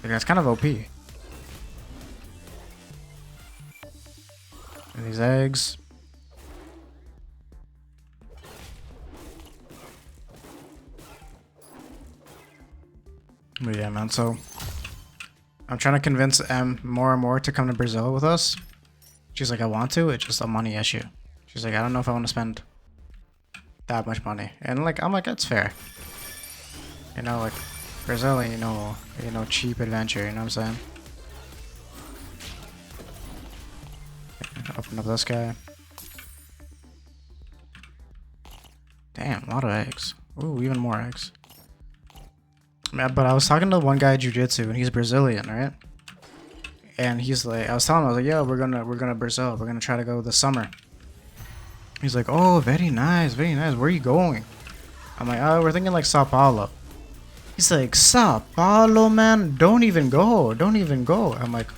S1: Like, that's kind of OP. And these eggs. But yeah, man, so I'm trying to convince M more and more to come to Brazil with us. She's like, I want to, it's just a money issue. She's like, I don't know if I want to spend that much money. And like, I'm like, that's fair. You know, like, Brazil, you know, cheap adventure, you know what I'm saying? Open up this guy. Damn, a lot of eggs. Ooh, even more eggs. Man, but I was talking to one guy at Jiu-Jitsu, and he's Brazilian, right? And he's like, I was telling him, I was like, yo, we're gonna Brazil. We're gonna try to go this summer. He's like, oh, very nice, very nice. Where are you going? I'm like, oh, we're thinking like Sao Paulo. He's like, Sao Paulo, man? Don't even go. Don't even go. I'm like,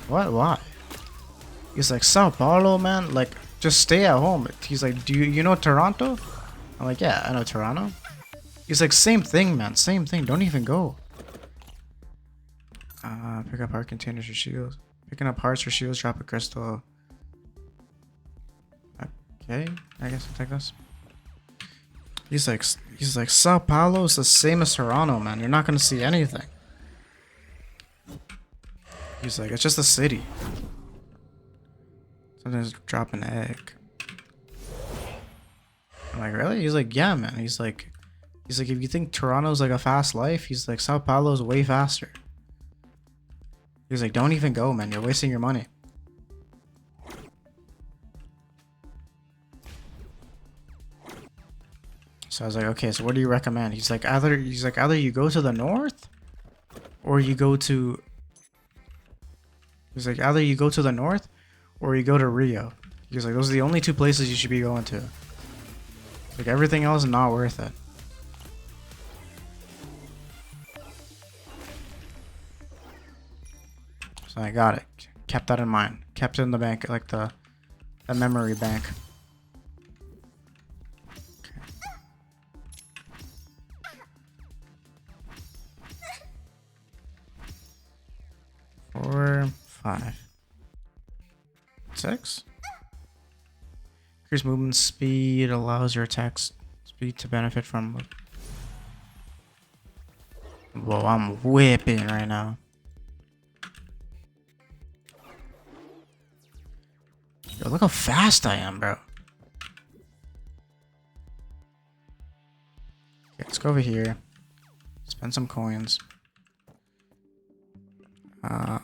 S1: what? Why? He's like, Sao Paulo, man? Like, just stay at home. He's like, do you know Toronto? I'm like, yeah, I know Toronto. He's like, same thing, man. Same thing. Don't even go. Pick up heart containers for shields. Picking up hearts for shields, drop a crystal. Okay, I guess I'll take this. He's like, Sao Paulo is the same as Toronto, man. You're not gonna see anything. He's like, it's just a city. Sometimes drop an egg. I'm like, really? He's like, yeah, man. He's like, if you think Toronto's like a fast life, he's like, Sao Paulo's way faster. He's like, don't even go, man. You're wasting your money. So I was like, okay, so what do you recommend? He's like, either you go to the north, or you go to. He's like, either you go to the north, or you go to Rio. He's like, those are the only two places you should be going to. Like, everything else is not worth it. So I got it. Kept that in mind. Kept it in the bank, like the memory bank. Okay. 4, 5, 6. Increased movement speed allows your attack speed to benefit from. Whoa, I'm whipping right now. Yo, look how fast I am, bro. Okay, let's go over here. Spend some coins. I'll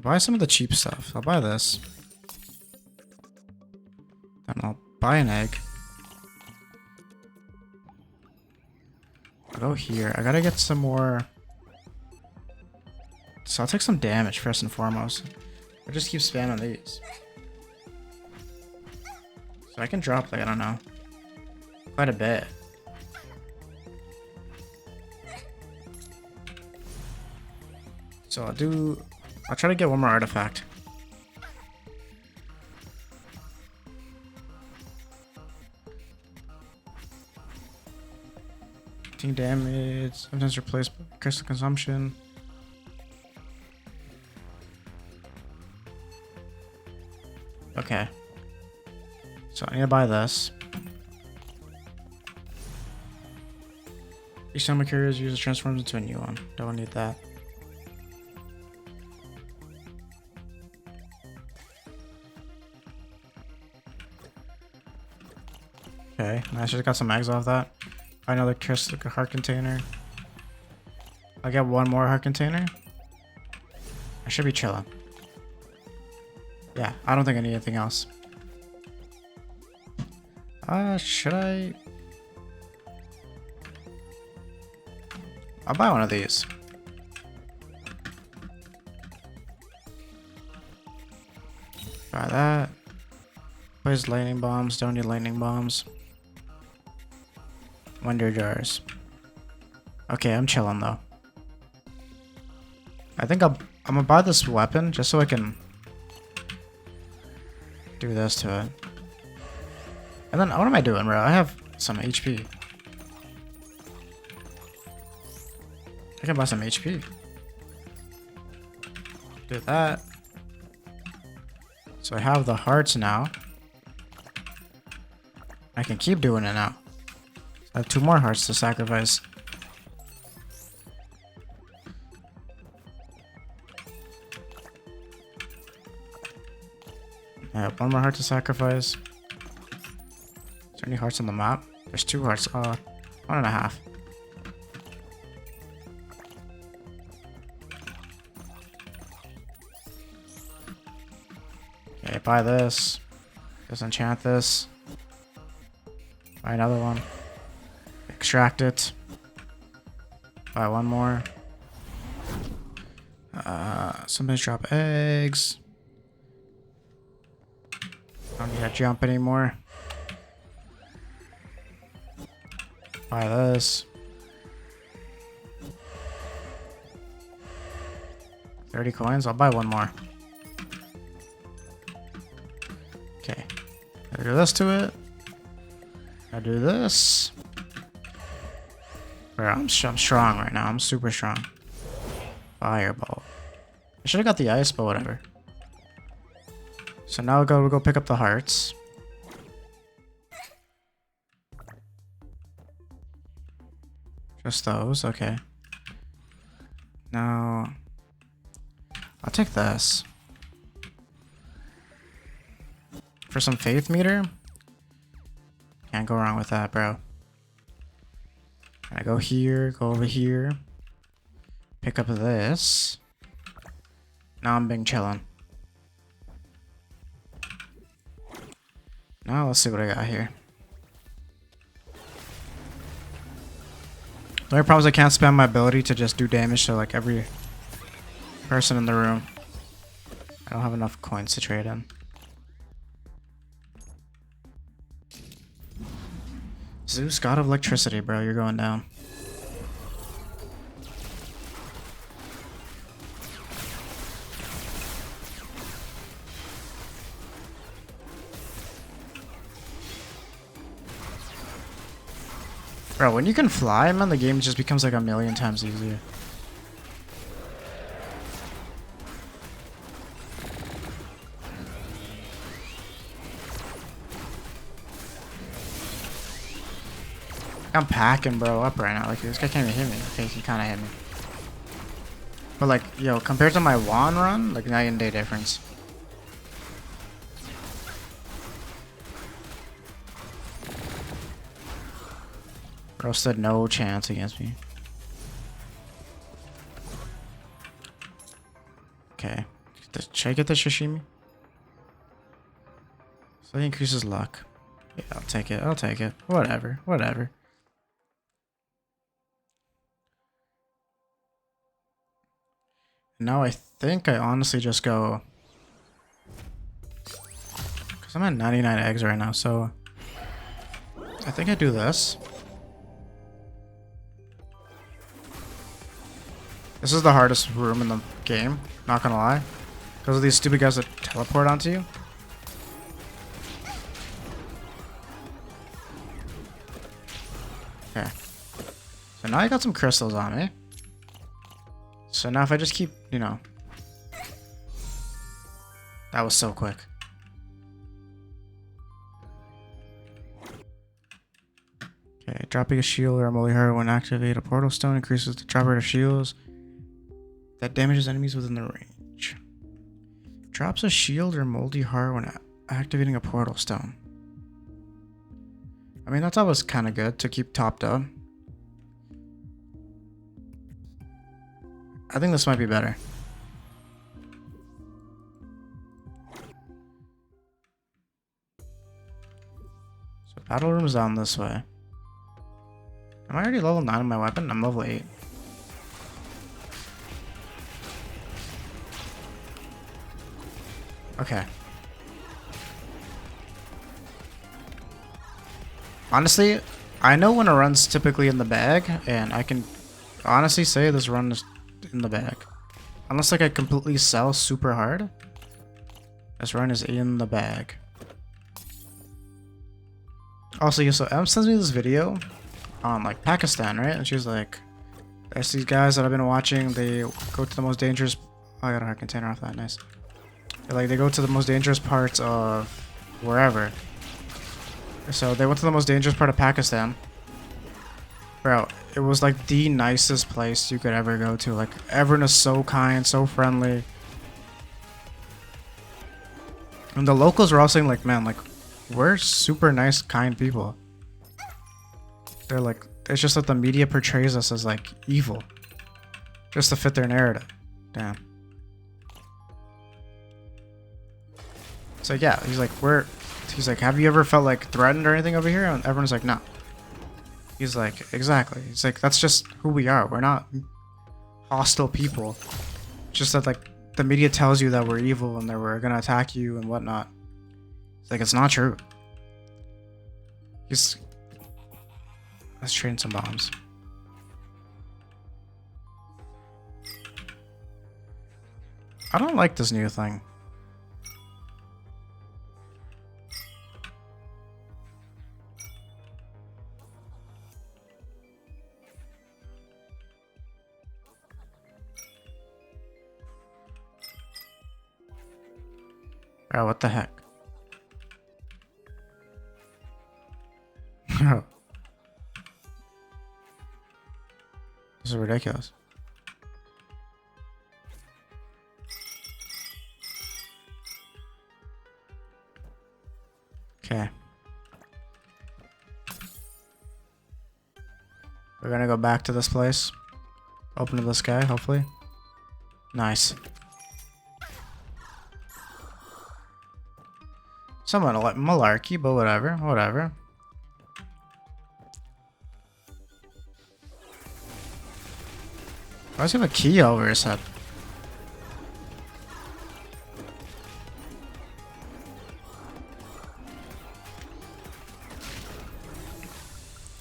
S1: buy some of the cheap stuff. I'll buy this. Then I'll buy an egg. I'll go here. I gotta get some more. So I'll take some damage first and foremost. I'll just keep spamming these. So I can drop, like, I don't know, quite a bit. So I'll try to get one more artifact. Damage, sometimes replaced crystal consumption. Okay. So I need to buy this. Each time a carrier is used, it transforms into a new one. Don't need that. Okay, I just got some eggs off that. Buy another crystal heart container. I'll get one more heart container. I should be chilling. Yeah, I don't think I need anything else. Should I? I'll buy one of these. Buy that. Where's lightning bombs? Don't need lightning bombs. Wonder jars. Okay, I'm chilling though. I think I'm gonna buy this weapon just so I can do this to it. And then what am I doing, bro? I have some HP. I can buy some HP. Do that. So I have the hearts now. I can keep doing it now. I have 2 more hearts to sacrifice. I have 1 more heart to sacrifice. Is there any hearts on the map? There's 2 hearts. 1.5. Okay, buy this. Disenchant this. Buy another one. Extract it. Buy 1 more. Somebody's drop eggs. Don't need to jump anymore. Buy this. 30 coins. I'll buy 1 more. Okay. I do this to it. I do this. Bro, I'm strong right now. I'm super strong. Fireball. I should have got the ice, but whatever. So now we'll go pick up the hearts. Just those, okay. Now, I'll take this. For some faith meter? Can't go wrong with that, bro. I go here, go over here. Pick up this. Now I'm being chillin'. Now let's see what I got here. The only problem is I can't spam my ability to just do damage to like every person in the room. I don't have enough coins to trade in. Zeus, god of electricity, bro, you're going down. Bro, when you can fly, man, the game just becomes like a million times easier. I'm packing, bro, up right now. Like, this guy can't even hit me. Okay, he kind of hit me. But, like, yo, compared to my Juan run, like, night and day difference. Bro stood no chance against me. Okay. Should I get the sashimi? So he increases luck. Yeah, I'll take it. I'll take it. Whatever. Whatever. Now I think I honestly just go... Because I'm at 99 eggs right now, so... I think I do this. This is the hardest room in the game, not gonna lie. Because of these stupid guys that teleport onto you. Okay. So now I got some crystals on me. So now if I just keep, you know... That was so quick. Okay, dropping a shield or a moldy heart when activate a portal stone increases the drop rate of shields that damages enemies within the range. Drops a shield or moldy heart when activating a portal stone. I mean, that's always kind of good to keep topped up. I think this might be better. So battle room's down this way. Am I already level 9 on my weapon? I'm level 8. Okay. Honestly, I know when a run's typically in the bag, and I can honestly say this run is in the bag. Unless like I completely sell super hard, this run is in the bag. Also, yeah, so Em sends me this video on like Pakistan, right? And she's like, there's these guys that I've been watching, they go to the most dangerous... Oh, I got a hard container off that, nice. Like, they go to the most dangerous parts of wherever. So they went to the most dangerous part of Pakistan. Bro, it was like the nicest place you could ever go to. Like, everyone is so kind, so friendly. And the locals were all saying like, man, like, we're super nice, kind people. They're like, it's just that the media portrays us as like evil. Just to fit their narrative. Damn. So yeah, he's like, have you ever felt like threatened or anything over here? And everyone's like, no. He's like, exactly. He's like, that's just who we are. We're not hostile people. It's just that like the media tells you that we're evil and that we're gonna attack you and whatnot. It's like, it's not true. Let's trade some bombs. I don't like this new thing. Bro, what the heck? This is ridiculous. Okay. We're gonna go back to this place. Open to this guy, hopefully. Nice. Somewhat like malarkey, but whatever, whatever. Why does he have a key over his head?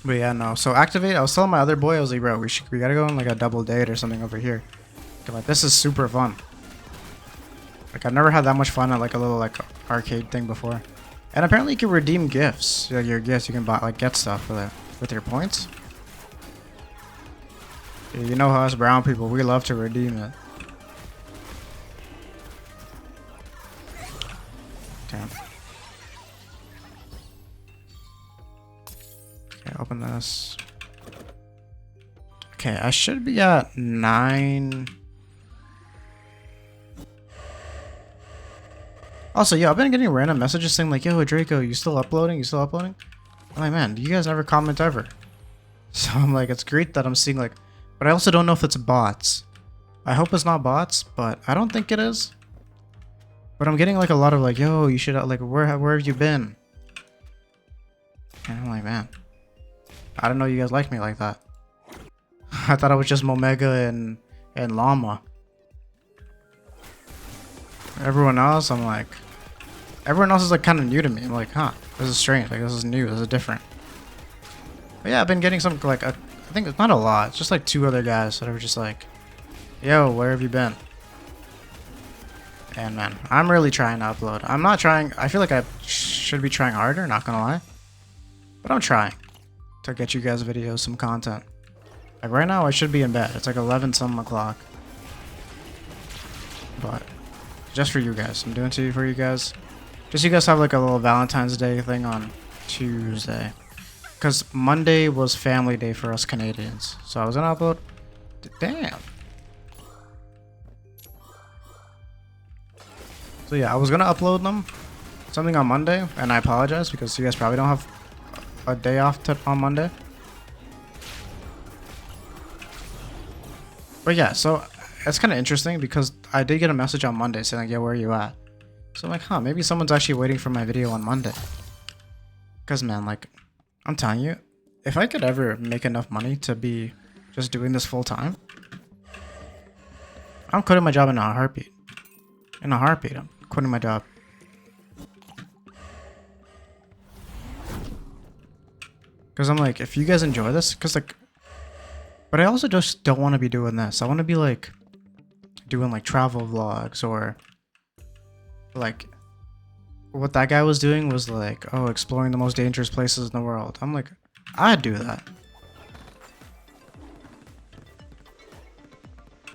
S1: But yeah, no. So activate. I was telling my other boy, I was like, bro, we gotta go on like a double date or something over here. Like, this is super fun. Like, I've never had that much fun at like a little like arcade thing before. And apparently you can redeem gifts. Like your gifts, you can buy like get stuff with your points. You know how us brown people, we love to redeem it. Damn. Okay, open this. Okay, I should be at 9. Also, yeah, I've been getting random messages saying like, yo, Draco, you still uploading? You still uploading? I'm like, man, you guys never comment ever. So I'm like, it's great that I'm seeing like, but I also don't know if it's bots. I hope it's not bots, but I don't think it is. But I'm getting like a lot of like, yo, you should like, where have you been? And I'm like, man, I didn't know you guys like me like that. I thought I was just Momega and Llama. Everyone else, I'm like, everyone else is like kind of new to me. I'm like, huh, this is strange. Like, this is new. This is different. But yeah, I've been getting some like, I think it's not a lot. It's just like 2 other guys that are just like, yo, where have you been? And man, I'm really trying to upload. I'm not trying. I feel like I should be trying harder, not gonna lie. But I'm trying to get you guys videos, some content. Like right now, I should be in bed. It's like 11 some o'clock. But just for you guys, I'm doing it for you guys. Just so you guys have like a little Valentine's Day thing on Tuesday. Because Monday was family day for us Canadians. So I was gonna upload. Damn. So yeah, I was gonna upload them something on Monday, and I apologize because you guys probably don't have a day off on Monday. But yeah, so it's kind of interesting because I did get a message on Monday saying like, yeah, where are you at? So I'm like, huh, maybe someone's actually waiting for my video on Monday. Because man, like, I'm telling you, if I could ever make enough money to be just doing this full time, I'm quitting my job in a heartbeat. In a heartbeat, I'm quitting my job. Because I'm like, if you guys enjoy this, because like, but I also just don't want to be doing this. I want to be like doing like travel vlogs, or like what that guy was doing was like, oh, exploring the most dangerous places in the world. I'm like, I'd do that.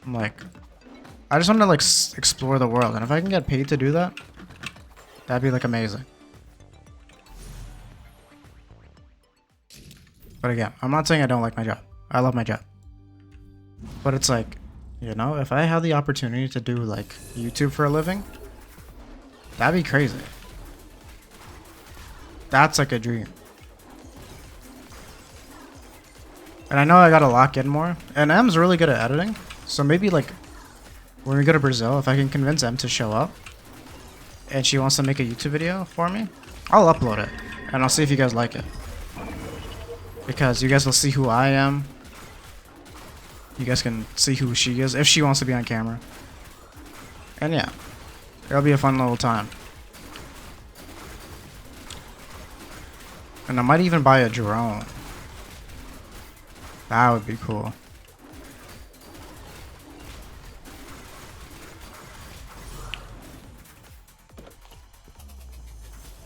S1: I'm like, I just want to like explore the world, and if I can get paid to do that, that'd be like amazing. But again, I'm not saying I don't like my job. I love my job. But it's like, you know, if I had the opportunity to do like YouTube for a living, that'd be crazy. That's like a dream. And I know I gotta lock in more. And M's really good at editing. So maybe like when we go to Brazil, if I can convince M to show up and she wants to make a YouTube video for me, I'll upload it. And I'll see if you guys like it. Because you guys will see who I am. You guys can see who she is if she wants to be on camera. And yeah, it'll be a fun little time. And I might even buy a drone. That would be cool.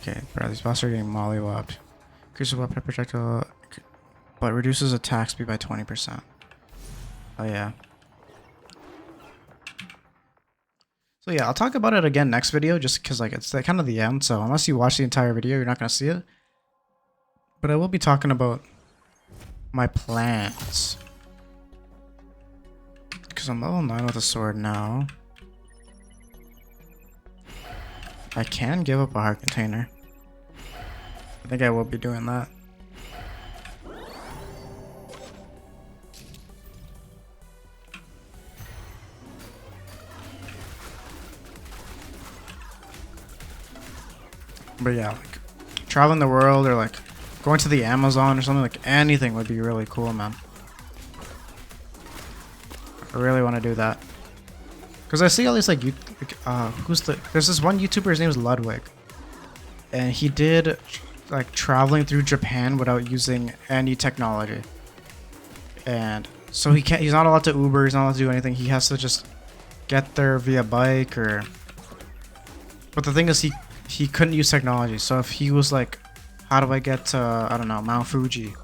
S1: Okay, bro, these bosses are getting mollywopped. Increases weapon projectile, but reduces attack speed by 20%. Oh yeah. So yeah, I'll talk about it again next video just because like it's kind of the end. So unless you watch the entire video, you're not going to see it. But I will be talking about my plans. Because I'm level 9 with a sword now. I can give up a heart container. I think I will be doing that. But yeah, like traveling the world or like going to the Amazon or something, like anything would be really cool, man. I really want to do that. Because I see all these like, there's this one YouTuber, his name is Ludwig. And he did like traveling through Japan without using any technology. And so he's not allowed to Uber, he's not allowed to do anything. He has to just get there via bike or... But the thing is he couldn't use technology. So if he was like, how do I get to, I don't know, Mount Fuji?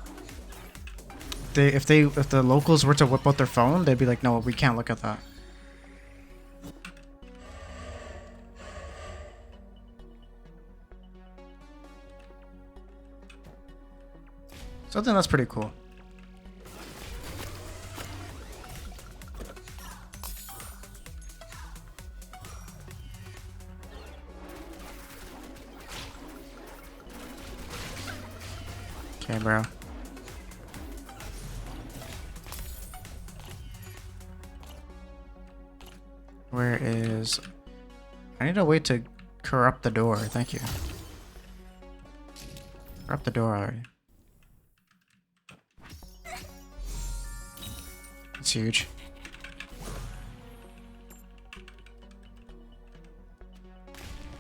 S1: If the locals were to whip out their phone, they'd be like, no, we can't look at that. So I think that's pretty cool. Okay, bro. Where is... I need a way to corrupt the door. Thank you. Corrupt the door already. It's huge.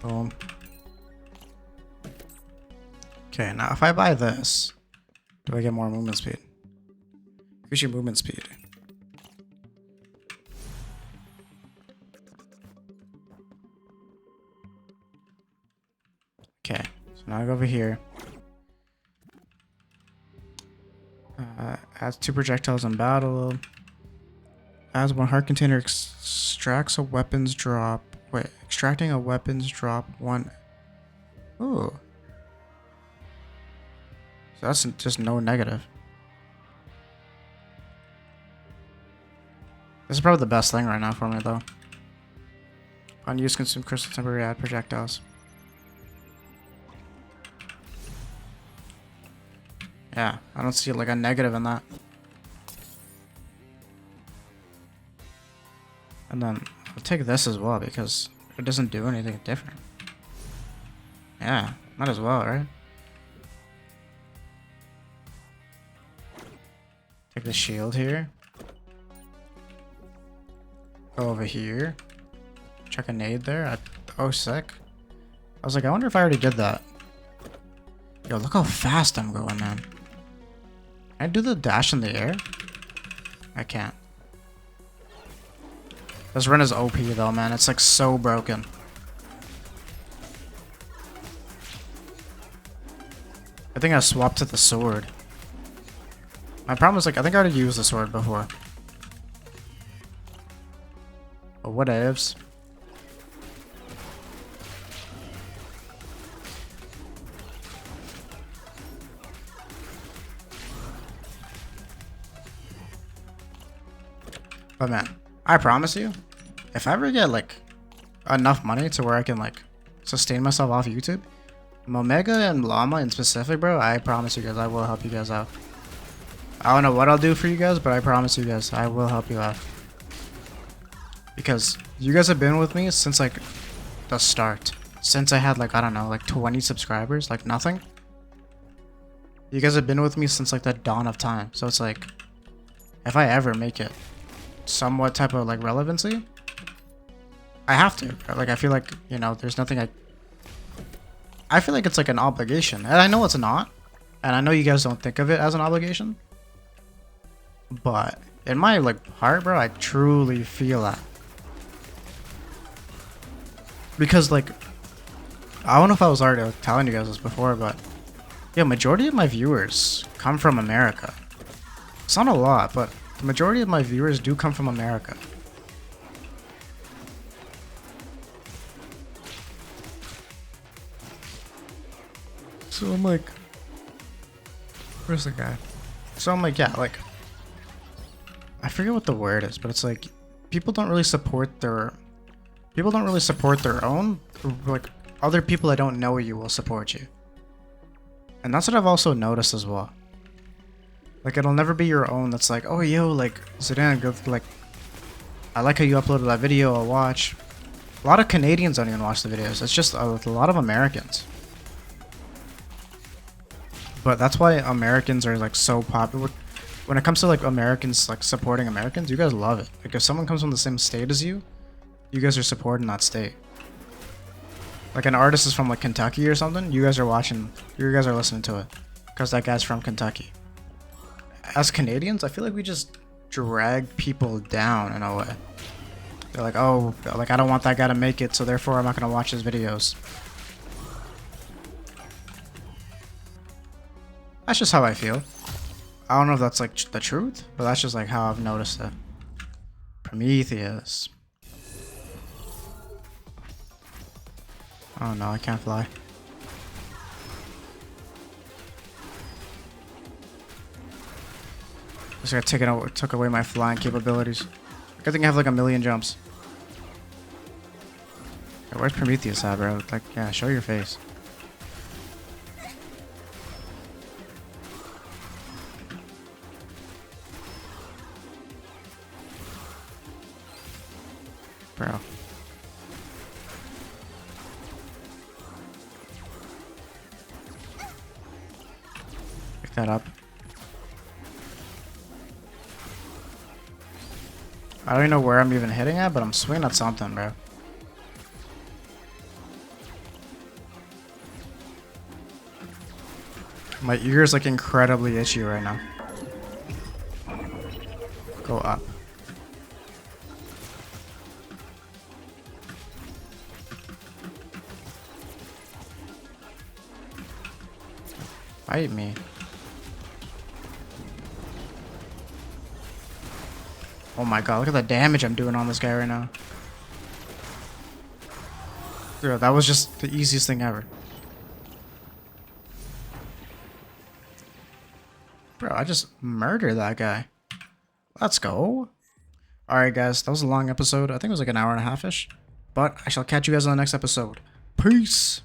S1: Boom. Okay, now if I buy this, do I get more movement speed? Increase your movement speed. Okay, so now I go over here. Adds 2 projectiles in battle. Adds 1 heart container. Extracts a weapons drop. Wait, extracting a weapons drop 1. Ooh. So that's just no negative. This is probably the best thing right now for me, though. Upon use, consume crystal temporary add projectiles. Yeah, I don't see like a negative in that. And then I'll take this as well because it doesn't do anything different. Yeah, might as well, right? Take the shield here. Go over here. Check a nade there. Oh, sick. I was like, I wonder if I already did that. Yo, look how fast I'm going, man. Can I do the dash in the air? I can't. This run is OP though, man. It's like so broken. I think I swapped to the sword. My problem is like I think I already used the sword before. But what ifs? But man, I promise you, if I ever get like enough money to where I can like sustain myself off YouTube, Momega and Llama in specific, bro, I promise you guys I will help you guys out. I don't know what I'll do for you guys, but I promise you guys I will help you out. Because you guys have been with me since like the start. Since I had like, I don't know, like 20 subscribers, like nothing. You guys have been with me since like the dawn of time. So it's like, if I ever make it somewhat type of like relevancy, I have to. Like I feel like, you know, there's nothing I feel like it's like an obligation. And I know it's not. And I know you guys don't think of it as an obligation. But in my like heart, bro, I truly feel that. Because like, I don't know if I was already telling you guys this before, but yeah, majority of my viewers come from America. It's not a lot, but the majority of my viewers do come from America. So I'm like, where's the guy? So I'm like, yeah, like, I forget what the word is, but it's like, people don't really support their own, like, other people that don't know you will support you. And that's what I've also noticed as well. Like, it'll never be your own that's like, oh, yo, like, Zidane, like, I like how you uploaded that video, I'll watch. A lot of Canadians don't even watch the videos. It's just a lot of Americans. But that's why Americans are, like, so popular. When it comes to, like, Americans, like, supporting Americans, you guys love it. Like, if someone comes from the same state as you, you guys are supporting that state. Like, an artist is from, like, Kentucky or something, you guys are listening to it. Because that guy's from Kentucky. As Canadians, I feel like we just drag people down in a way. They're like, oh, like, I don't want that guy to make it, so therefore I'm not gonna watch his videos. That's just how I feel. I don't know if that's, like, the truth, but that's just, like, how I've noticed it. Prometheus. Oh no, I can't fly. Just got took away my flying capabilities. I think I have like 1,000,000 jumps. Hey, where's Prometheus at, bro? Like, yeah, show your face. Bro. Pick that up. I don't even know where I'm even hitting at, but I'm swinging at something, bro. My ear's like incredibly itchy right now. Go up. Fight me. Oh my god, look at the damage I'm doing on this guy right now. Dude, that was just the easiest thing ever. Bro, I just murdered that guy. Let's go. Alright guys, that was a long episode. I think it was like an hour and a half-ish. But I shall catch you guys on the next episode. Peace!